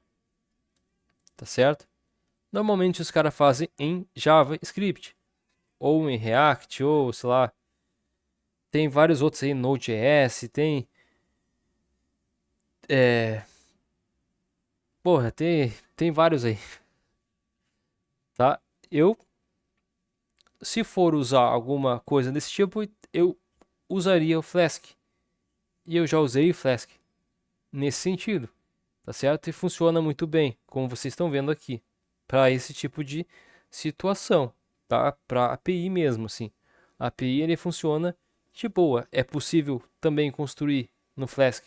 Speaker 1: Tá certo? Normalmente os caras fazem em JavaScript. Ou em React, ou sei lá. Tem vários outros aí, Node.js, tem... Porra, tem vários aí. Tá? Eu, se for usar alguma coisa desse tipo, eu usaria o Flask. E eu já usei o Flask nesse sentido, tá certo? E funciona muito bem, como vocês estão vendo aqui, para esse tipo de situação, tá? Para API mesmo, assim. A API ele funciona de boa. É possível também construir no Flask,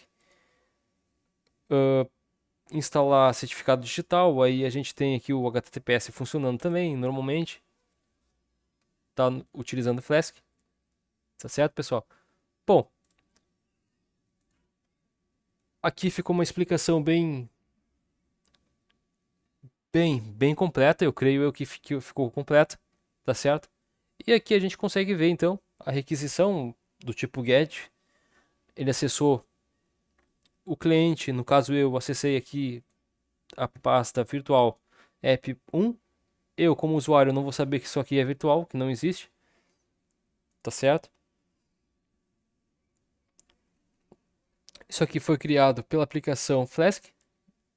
Speaker 1: instalar certificado digital. Aí a gente tem aqui o HTTPS funcionando também, normalmente, tá utilizando o Flask, tá certo, pessoal? Bom, aqui ficou uma explicação bem completa. Eu creio eu que ficou completa, tá certo? E aqui a gente consegue ver então a requisição do tipo GET. Ele acessou o cliente, no caso eu acessei aqui a pasta virtual app 1. Eu, como usuário, não vou saber que isso aqui é virtual, que não existe, tá certo? Isso aqui foi criado pela aplicação Flask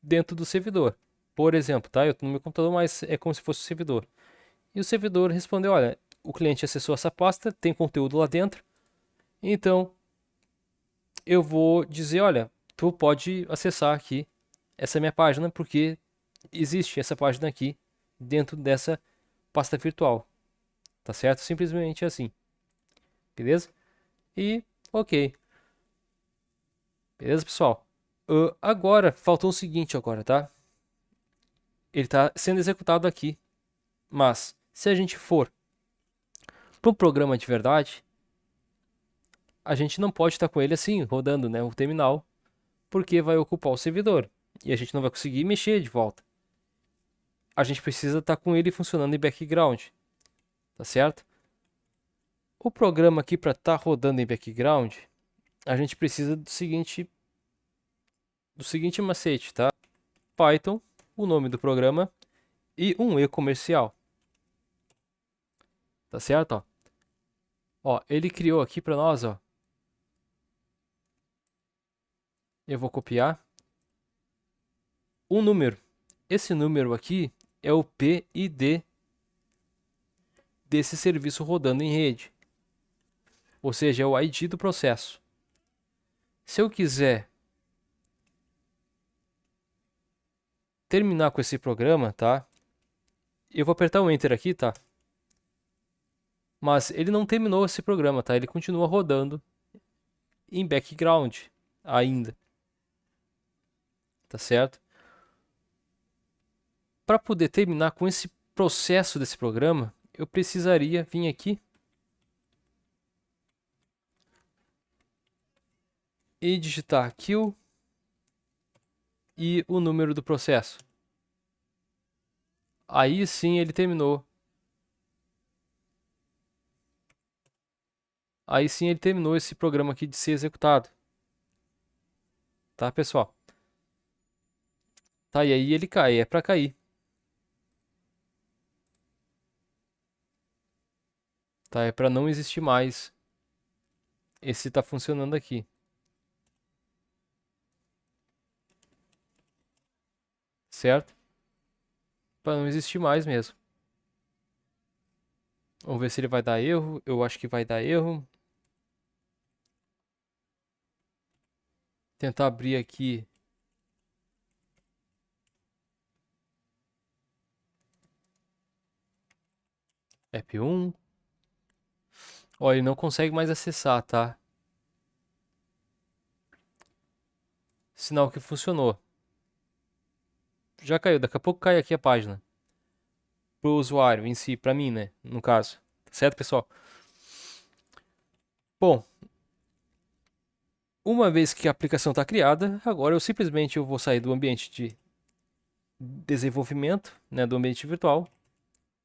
Speaker 1: dentro do servidor. Por exemplo, tá? Eu estou no meu computador, mas é como se fosse o servidor. E o servidor respondeu: olha, o cliente acessou essa pasta, tem conteúdo lá dentro, então eu vou dizer: olha, tu pode acessar aqui essa minha página, porque existe essa página aqui dentro dessa pasta virtual, tá certo? Simplesmente assim, beleza? E ok, beleza, pessoal? Agora faltou o seguinte agora, tá? Ele está sendo executado aqui, mas se a gente for para um programa de verdade, a gente não pode estar com ele assim, rodando, né, o terminal, porque vai ocupar o servidor e a gente não vai conseguir mexer de volta. A gente precisa estar com ele funcionando em background, tá certo? O programa aqui para estar rodando em background, a gente precisa do seguinte macete, tá? Python, o nome do programa e um e-comercial, tá certo? Ó, ele criou aqui para nós, ó. Eu vou copiar um número. Esse número aqui é o PID desse serviço rodando em rede, ou seja, é o ID do processo. Se eu quiser terminar com esse programa, tá? Eu vou apertar o Enter aqui, tá? Mas ele não terminou esse programa, tá? Ele continua rodando em background ainda, tá certo? Para poder terminar com esse processo desse programa, eu precisaria vir aqui e digitar kill e o número do processo. Aí sim ele terminou. Aí sim ele terminou esse programa aqui de ser executado. Tá, pessoal? Tá, e aí ele cai, é para cair. Tá, é para não existir mais. Esse tá funcionando aqui. Certo? Para não existir mais mesmo. Vamos ver se ele vai dar erro. Eu acho que vai dar erro. Tentar abrir aqui. App 1. Ó, ele não consegue mais acessar, tá? Sinal que funcionou. Já caiu, daqui a pouco cai aqui a página. Pro usuário em si, pra mim, né? No caso. Tá certo, pessoal? Bom, uma vez que a aplicação está criada, agora eu vou sair do ambiente de desenvolvimento, né, do ambiente virtual.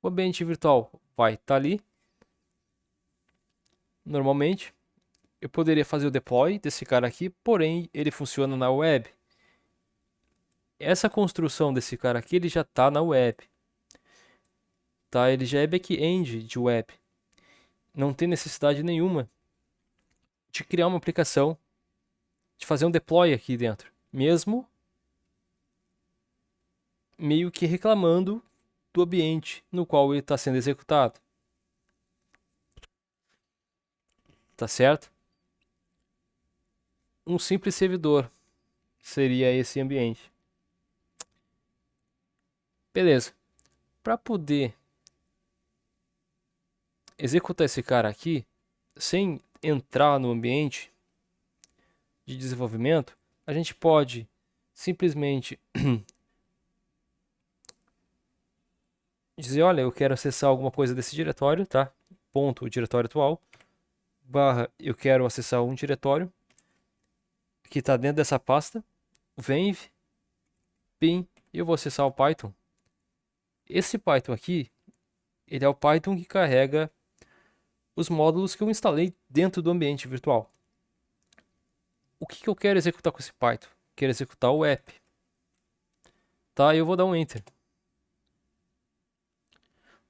Speaker 1: O ambiente virtual vai estar ali. Normalmente, eu poderia fazer o deploy desse cara aqui, porém ele funciona na web. Essa construção desse cara aqui, ele já está na web, tá? Ele já é back-end de web. Não tem necessidade nenhuma de criar uma aplicação, de fazer um deploy aqui dentro, mesmo meio que reclamando do ambiente no qual ele está sendo executado, tá certo? Um simples servidor seria esse ambiente. Beleza. Para poder executar esse cara aqui, sem entrar no ambiente de desenvolvimento, a gente pode simplesmente dizer, olha, eu quero acessar alguma coisa desse diretório, tá? Ponto, o diretório atual, barra, eu quero acessar um diretório que está dentro dessa pasta, venv, bin, e eu vou acessar o Python Esse Python aqui, ele é o Python que carrega os módulos que eu instalei dentro do ambiente virtual. O que eu quero executar com esse Python? Quero executar o app. Tá, eu vou dar um Enter.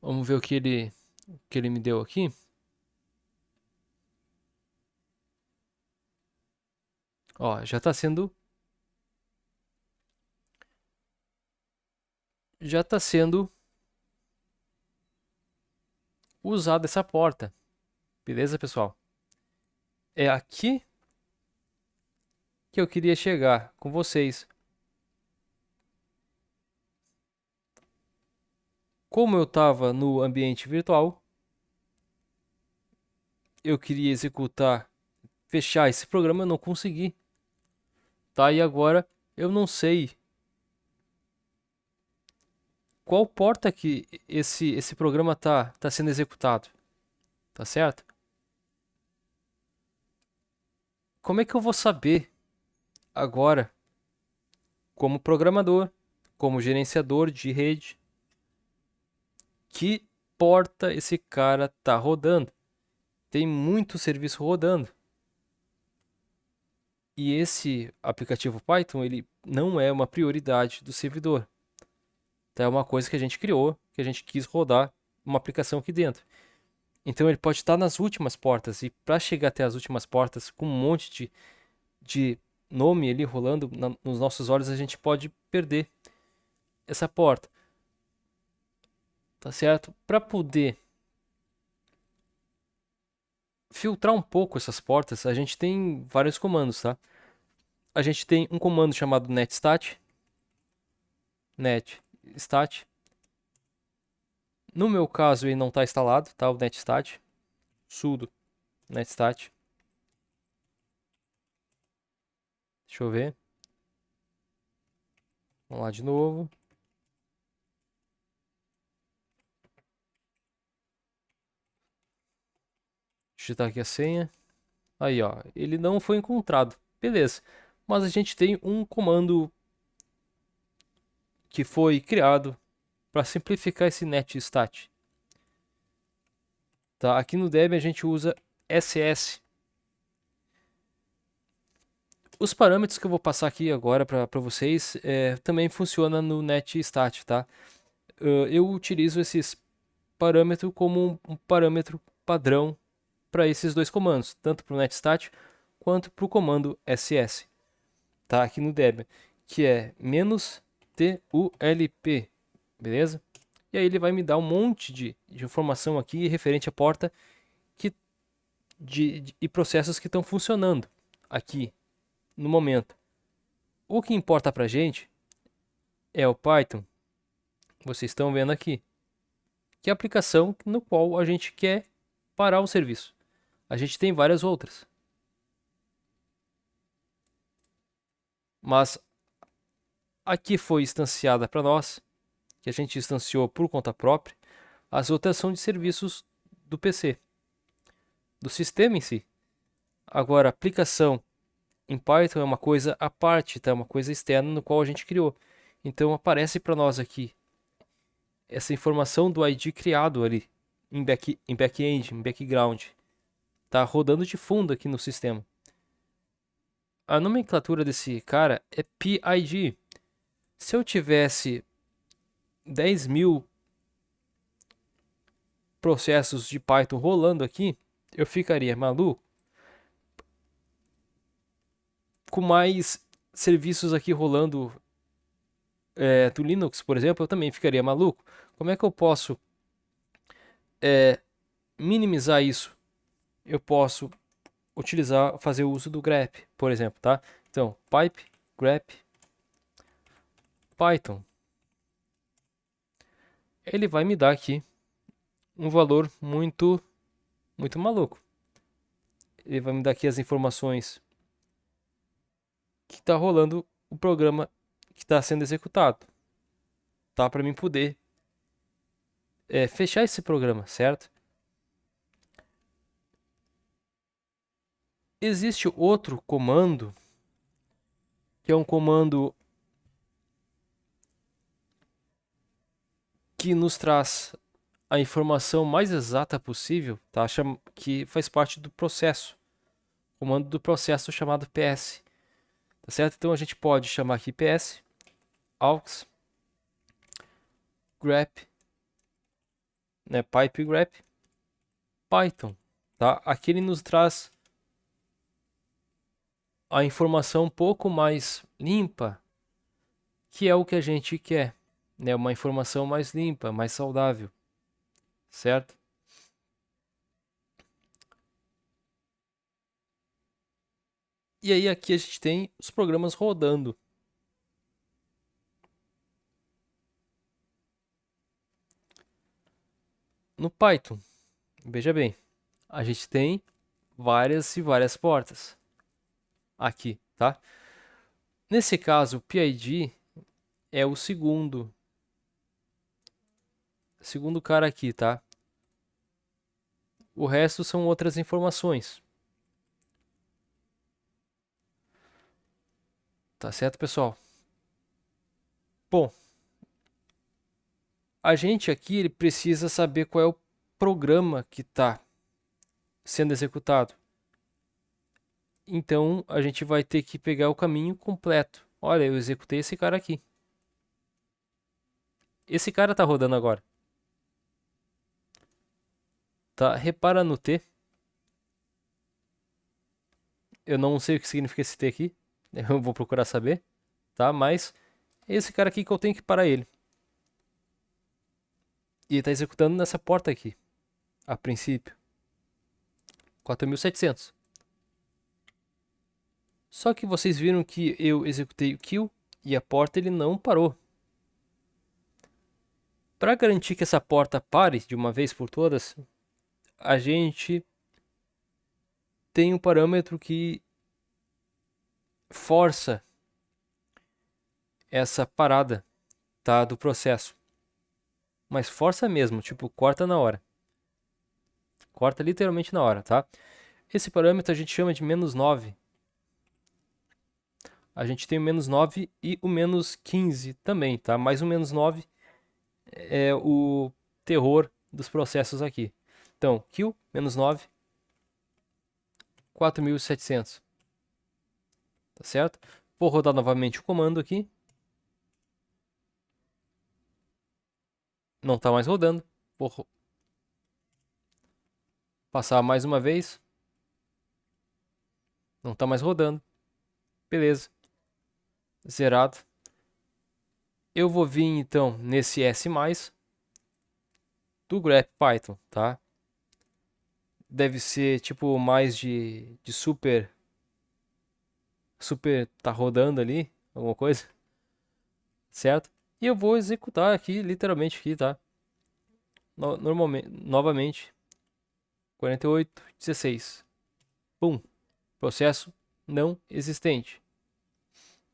Speaker 1: Vamos ver o que ele me deu aqui. Ó, já está sendo usada essa porta. Beleza, pessoal? É aqui que eu queria chegar com vocês. Como eu estava no ambiente virtual, eu queria fechar esse programa, eu não consegui. Tá? E agora eu não sei qual porta que esse programa tá sendo executado. Tá certo? Como é que eu vou saber agora, como programador, como gerenciador de rede, que porta esse cara tá rodando? Tem muito serviço rodando. E esse aplicativo Python, ele não é uma prioridade do servidor. Então é uma coisa que a gente criou, que a gente quis rodar uma aplicação aqui dentro. Então ele pode estar nas últimas portas. E para chegar até as últimas portas com um monte de nome ali rolando nos nossos olhos, a gente pode perder essa porta. Tá certo? Para poder filtrar um pouco essas portas, a gente tem vários comandos, tá? A gente tem um comando chamado netstat. Netstat. No meu caso, ele não está instalado, tá? O netstat. Sudo netstat. Deixa eu ver. Vamos lá de novo. Digitar aqui a senha. Aí, ó. Ele não foi encontrado. Beleza. Mas a gente tem um comando que foi criado para simplificar esse netstat. Tá? Aqui no Debian a gente usa ss. Os parâmetros que eu vou passar aqui agora para vocês também funciona no netstat, tá? Eu utilizo esses parâmetros como um parâmetro padrão para esses dois comandos, tanto para o netstat quanto para o comando ss, tá? Aqui no Debian, que é -tulp, beleza? E aí ele vai me dar um monte de informação aqui referente à porta e processos que estão funcionando aqui no momento. O que importa para a gente é o Python, vocês estão vendo aqui, que é a aplicação no qual a gente quer parar o serviço. A gente tem várias outras, mas aqui foi instanciada para nós, que a gente instanciou por conta própria, as outras são de serviços do PC, do sistema em si. Agora, a aplicação em Python é uma coisa à parte, tá? É uma coisa externa no qual a gente criou. Então aparece para nós aqui essa informação do ID criado ali em back-end, em background. Tá rodando de fundo aqui no sistema. A nomenclatura desse cara é PID. Se eu tivesse 10.000 processos de Python rolando aqui, eu ficaria maluco. Com mais serviços aqui rolando do Linux, por exemplo, eu também ficaria maluco. Como é que eu posso minimizar isso? Eu posso fazer o uso do grep, por exemplo, tá? Então, pipe grep Python. Ele vai me dar aqui um valor muito maluco. Ele vai me dar aqui as informações que está rolando o programa que está sendo executado, tá? Para mim poder fechar esse programa, certo? Existe outro comando que é um comando que nos traz a informação mais exata possível, tá? Que faz parte do processo, comando do processo chamado PS, tá certo? Então a gente pode chamar aqui PS, aux, grep, né? Pipe grep, Python, tá? Aqui ele nos traz a informação um pouco mais limpa, que é o que a gente quer, né? Uma informação mais limpa, mais saudável, certo? E aí aqui a gente tem os programas rodando. No Python, veja bem, a gente tem várias e várias portas aqui, tá? Nesse caso, o PID é o segundo cara aqui, tá? O resto são outras informações. Tá certo, pessoal? Bom, a gente aqui ele precisa saber qual é o programa que está sendo executado. Então, a gente vai ter que pegar o caminho completo. Olha, eu executei esse cara aqui. Esse cara está rodando agora. Tá? Repara no T. Eu não sei o que significa esse T aqui. Eu vou procurar saber, tá? Mas esse cara aqui que eu tenho que parar ele. E está executando nessa porta aqui, a princípio. 4700. Só que vocês viram que eu executei o kill e a porta ele não parou. Para garantir que essa porta pare de uma vez por todas, a gente tem um parâmetro que força essa parada, tá, do processo. Mas força mesmo, tipo, corta na hora. Corta literalmente na hora, tá? Esse parâmetro a gente chama de -9. A gente tem o -9 e o -15 também, tá? Mas o -9 é o terror dos processos aqui. Então, kill, -9, 4700. Tá certo? Vou rodar novamente o comando aqui. Não está mais rodando. Vou passar mais uma vez. Não está mais rodando. Beleza. Zerado. Eu vou vir então nesse S+, do grep Python, tá? Deve ser tipo mais de super tá rodando ali, alguma coisa, certo? E eu vou executar aqui, literalmente aqui, tá? Normalmente, novamente, 4816. Pum. Processo não existente.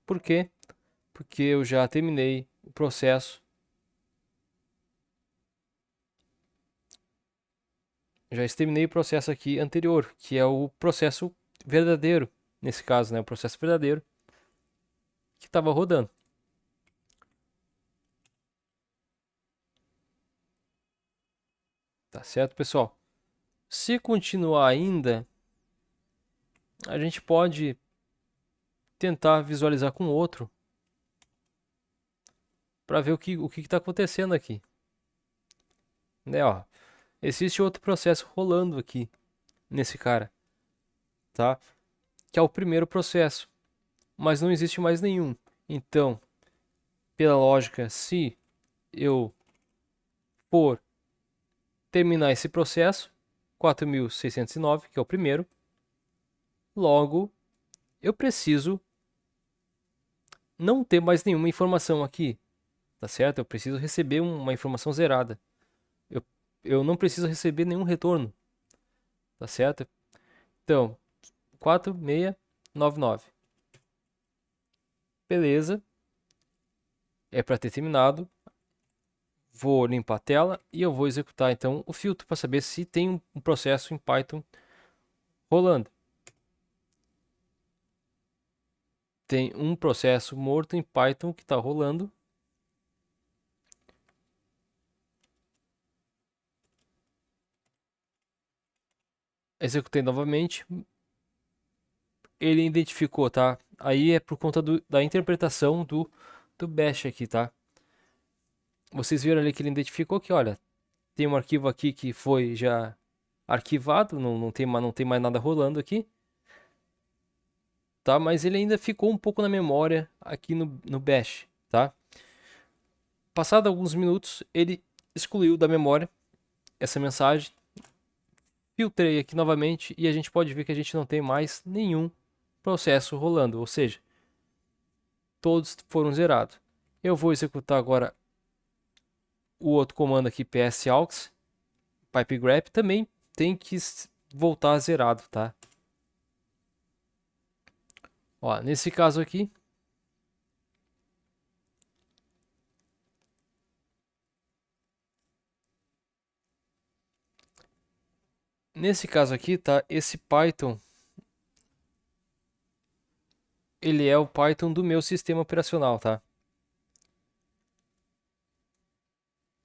Speaker 1: Por quê? Porque eu já terminei o processo. Já exterminei o processo aqui anterior, que é o processo verdadeiro, nesse caso, né? O processo verdadeiro que estava rodando. Tá certo, pessoal? Se continuar ainda, a gente pode tentar visualizar com outro para ver o que está acontecendo aqui. Né, ó, existe outro processo rolando aqui nesse cara, tá? Que é o primeiro processo, mas não existe mais nenhum. Então, pela lógica, se eu for terminar esse processo, 4609, que é o primeiro, logo eu preciso não ter mais nenhuma informação aqui, tá certo? Eu preciso receber uma informação zerada. Eu, eu não preciso receber nenhum retorno, tá certo? Então, 4699. Beleza, é para ter terminado. Vou limpar a tela e eu vou executar então o filtro para saber se tem um processo em Python rolando. Tem um processo morto em Python que está rolando. Executei novamente, ele identificou, tá? Aí é por conta da interpretação do bash aqui, tá? Vocês viram ali que ele identificou que, olha, tem um arquivo aqui que foi já arquivado, não tem mais nada rolando aqui, tá? Mas ele ainda ficou um pouco na memória aqui no bash, tá? Passado alguns minutos, ele excluiu da memória essa mensagem, filtrei aqui novamente e a gente pode ver que a gente não tem mais nenhum processo rolando, ou seja, todos foram zerados. Eu vou executar agora o outro comando aqui, psaux, pipegrep, também tem que voltar zerado, tá? Ó, nesse caso aqui, tá? Esse Python, ele é o Python do meu sistema operacional, tá?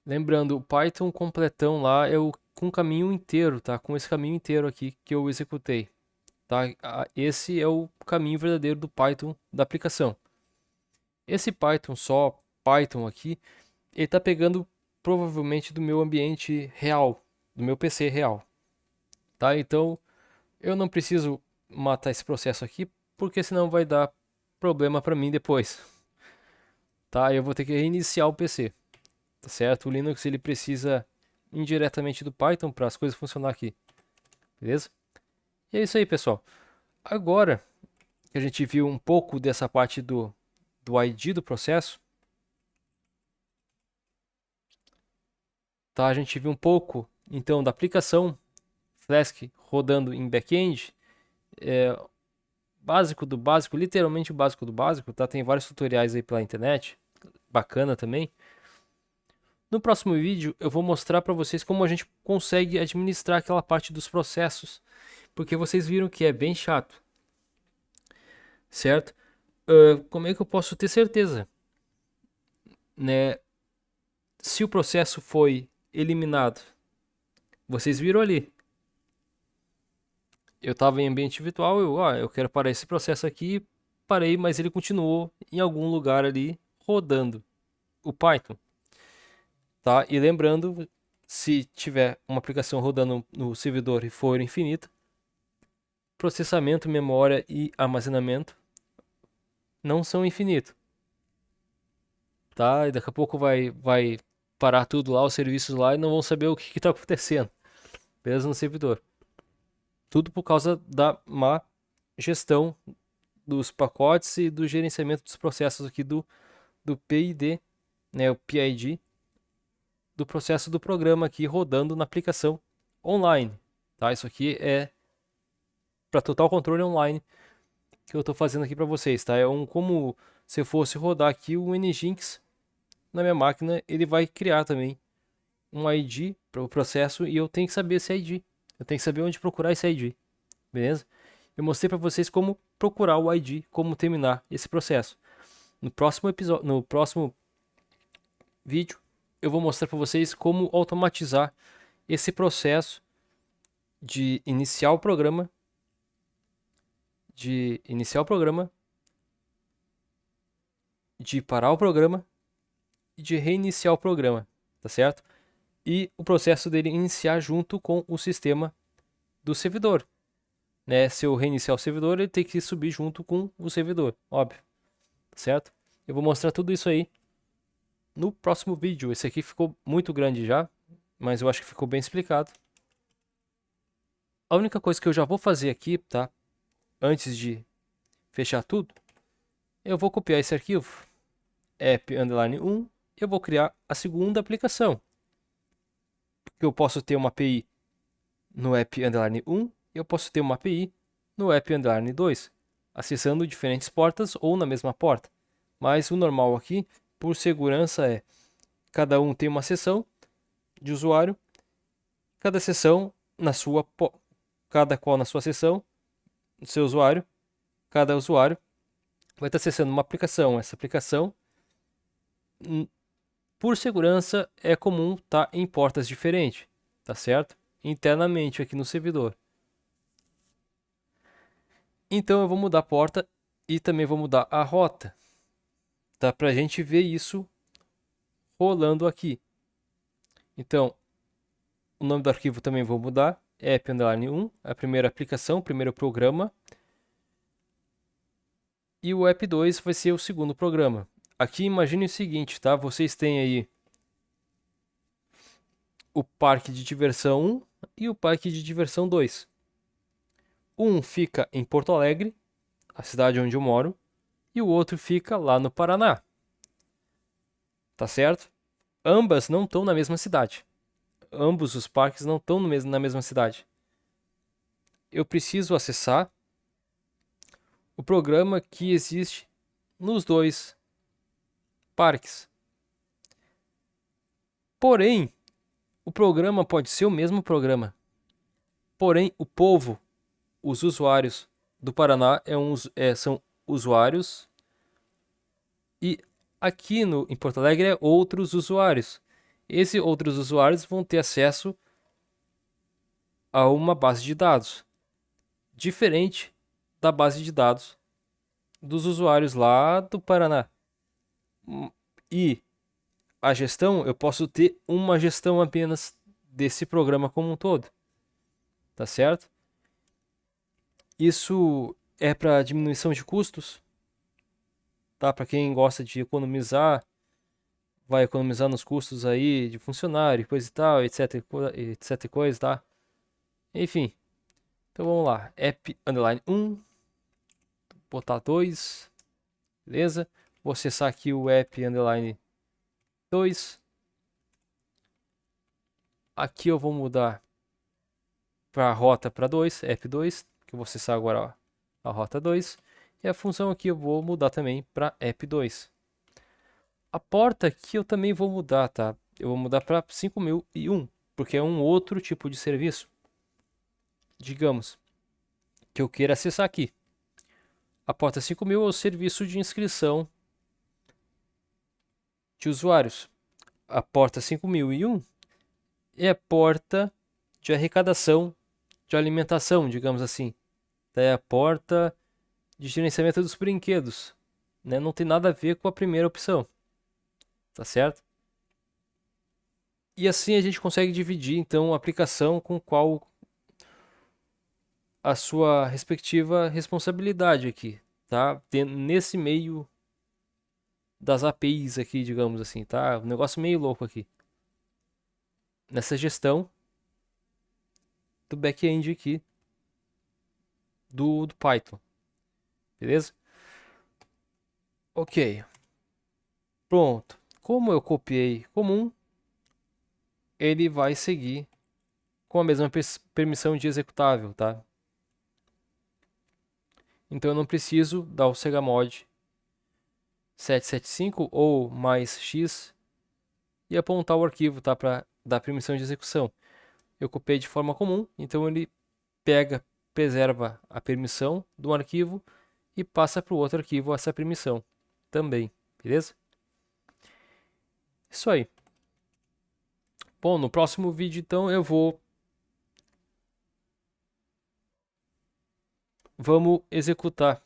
Speaker 1: Lembrando, o Python completão lá é o com caminho inteiro, tá? Com esse caminho inteiro aqui que eu executei, tá? Esse é o caminho verdadeiro do Python da aplicação. Esse Python só, Python aqui, ele tá pegando provavelmente do meu ambiente real, do meu PC real, tá? Então, eu não preciso matar esse processo aqui, porque senão vai dar problema para mim depois, tá? Eu vou ter que reiniciar o PC, tá certo? O Linux ele precisa indiretamente do Python para as coisas funcionar aqui, beleza? E é isso aí, pessoal. Agora que a gente viu um pouco dessa parte do ID do processo, tá? A gente viu um pouco então da aplicação Flask rodando em back-end, é, básico do básico, literalmente o básico do básico, tá? Tem vários tutoriais aí pela internet, bacana também. No próximo vídeo eu vou mostrar para vocês como a gente consegue administrar aquela parte dos processos, porque vocês viram que é bem chato, certo? Como é que eu posso ter certeza, né? Se o processo foi eliminado, vocês viram ali. Eu estava em ambiente virtual, eu quero parar esse processo aqui, parei, mas ele continuou em algum lugar ali rodando o Python, tá? E lembrando, se tiver uma aplicação rodando no servidor e for infinita, processamento, memória e armazenamento não são infinitos, tá? E daqui a pouco vai parar tudo lá, os serviços lá, e não vão saber o que está acontecendo, beleza? No servidor. Tudo por causa da má gestão dos pacotes e do gerenciamento dos processos aqui do PID, né? O PID do processo do programa aqui rodando na aplicação online, tá? Isso aqui é para total controle online que eu estou fazendo aqui para vocês, tá? É como se eu fosse rodar aqui o Nginx na minha máquina, ele vai criar também um ID para o processo e eu tenho que saber esse ID. Eu tenho que saber onde procurar esse ID, beleza? Eu mostrei para vocês como procurar o ID, como terminar esse processo. No próximo episódio, no próximo vídeo, eu vou mostrar para vocês como automatizar esse processo de iniciar o programa, de parar o programa e de reiniciar o programa, tá certo? E o processo dele iniciar junto com o sistema do servidor, né? Se eu reiniciar o servidor, ele tem que subir junto com o servidor, óbvio, tá certo? Eu vou mostrar tudo isso aí no próximo vídeo. Esse aqui ficou muito grande já, mas eu acho que ficou bem explicado. A única coisa que eu já vou fazer aqui, tá? Antes de fechar tudo, eu vou copiar esse arquivo, app_1, eu vou criar a segunda aplicação. Que eu posso ter uma API no app_1, eu posso ter uma API no app_2, acessando diferentes portas ou na mesma porta. Mas o normal aqui, por segurança, é cada um tem uma sessão de usuário, cada sessão na sua cada qual na sua sessão, no seu usuário, cada usuário vai estar acessando uma aplicação. Essa aplicação, por segurança, é comum estar em portas diferentes, tá certo? Internamente aqui no servidor. Então eu vou mudar a porta e também vou mudar a rota, tá? Para a gente ver isso rolando aqui. Então, o nome do arquivo também vou mudar, app_1, a primeira aplicação, o primeiro programa. E o app2 vai ser o segundo programa. Aqui imagine o seguinte, tá? Vocês têm aí o parque de diversão 1 e o parque de diversão 2. Um fica em Porto Alegre, a cidade onde eu moro, e o outro fica lá no Paraná. Tá certo? Ambas não estão na mesma cidade. Ambos os parques não estão na mesma cidade. Eu preciso acessar o programa que existe nos dois parques. Porém, o programa pode ser o mesmo programa. Porém, o povo, os usuários do Paraná são usuários e aqui em Porto Alegre é outros usuários. Esses outros usuários vão ter acesso a uma base de dados diferente da base de dados dos usuários lá do Paraná. E a gestão, eu posso ter uma gestão apenas desse programa como um todo. Tá certo? Isso é para diminuição de custos, tá? Para quem gosta de economizar, vai economizar nos custos aí de funcionário, coisa e tal, etc, etc coisa, tá? Enfim. Então vamos lá, app_1, botar 2, beleza? Vou acessar aqui o app_2. Aqui eu vou mudar para a rota para 2, app2, que eu vou acessar agora ó, a rota 2. E a função aqui eu vou mudar também para app2. A porta aqui eu também vou mudar, tá? Eu vou mudar para 5001, porque é um outro tipo de serviço. Digamos que eu queira acessar aqui. A porta 5000 é o serviço de inscrição de usuários. A porta 5001 é a porta de arrecadação de alimentação, digamos assim. É a porta de gerenciamento dos brinquedos, né? Não tem nada a ver com a primeira opção, tá certo? E assim a gente consegue dividir então a aplicação com qual a sua respectiva responsabilidade aqui, tá? Nesse meio das APIs aqui, digamos assim, tá? Um negócio meio louco aqui. Nessa gestão do back-end aqui do Python, beleza? Ok, pronto. Como eu copiei comum, ele vai seguir com a mesma permissão de executável, tá? Então eu não preciso dar o chmod 775 ou mais x e apontar o arquivo, tá? Para dar permissão de execução. Eu copiei de forma comum, então ele pega, preserva a permissão do arquivo e passa para o outro arquivo essa permissão também, beleza? Isso aí. Bom, no próximo vídeo então vamos executar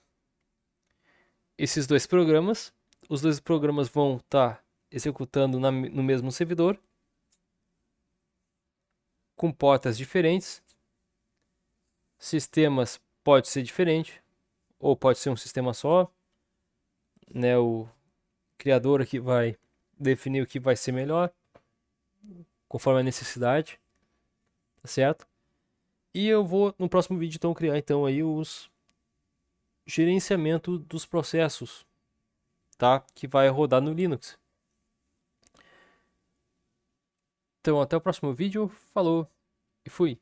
Speaker 1: esses dois programas. Os dois programas vão estar executando no mesmo servidor, com portas diferentes. Sistemas pode ser diferente, ou pode ser um sistema só, né? O criador aqui vai definir o que vai ser melhor, conforme a necessidade, tá certo? E eu vou no próximo vídeo então criar então aí os gerenciamento dos processos, tá? Que vai rodar no Linux. Então até o próximo vídeo, falou e fui.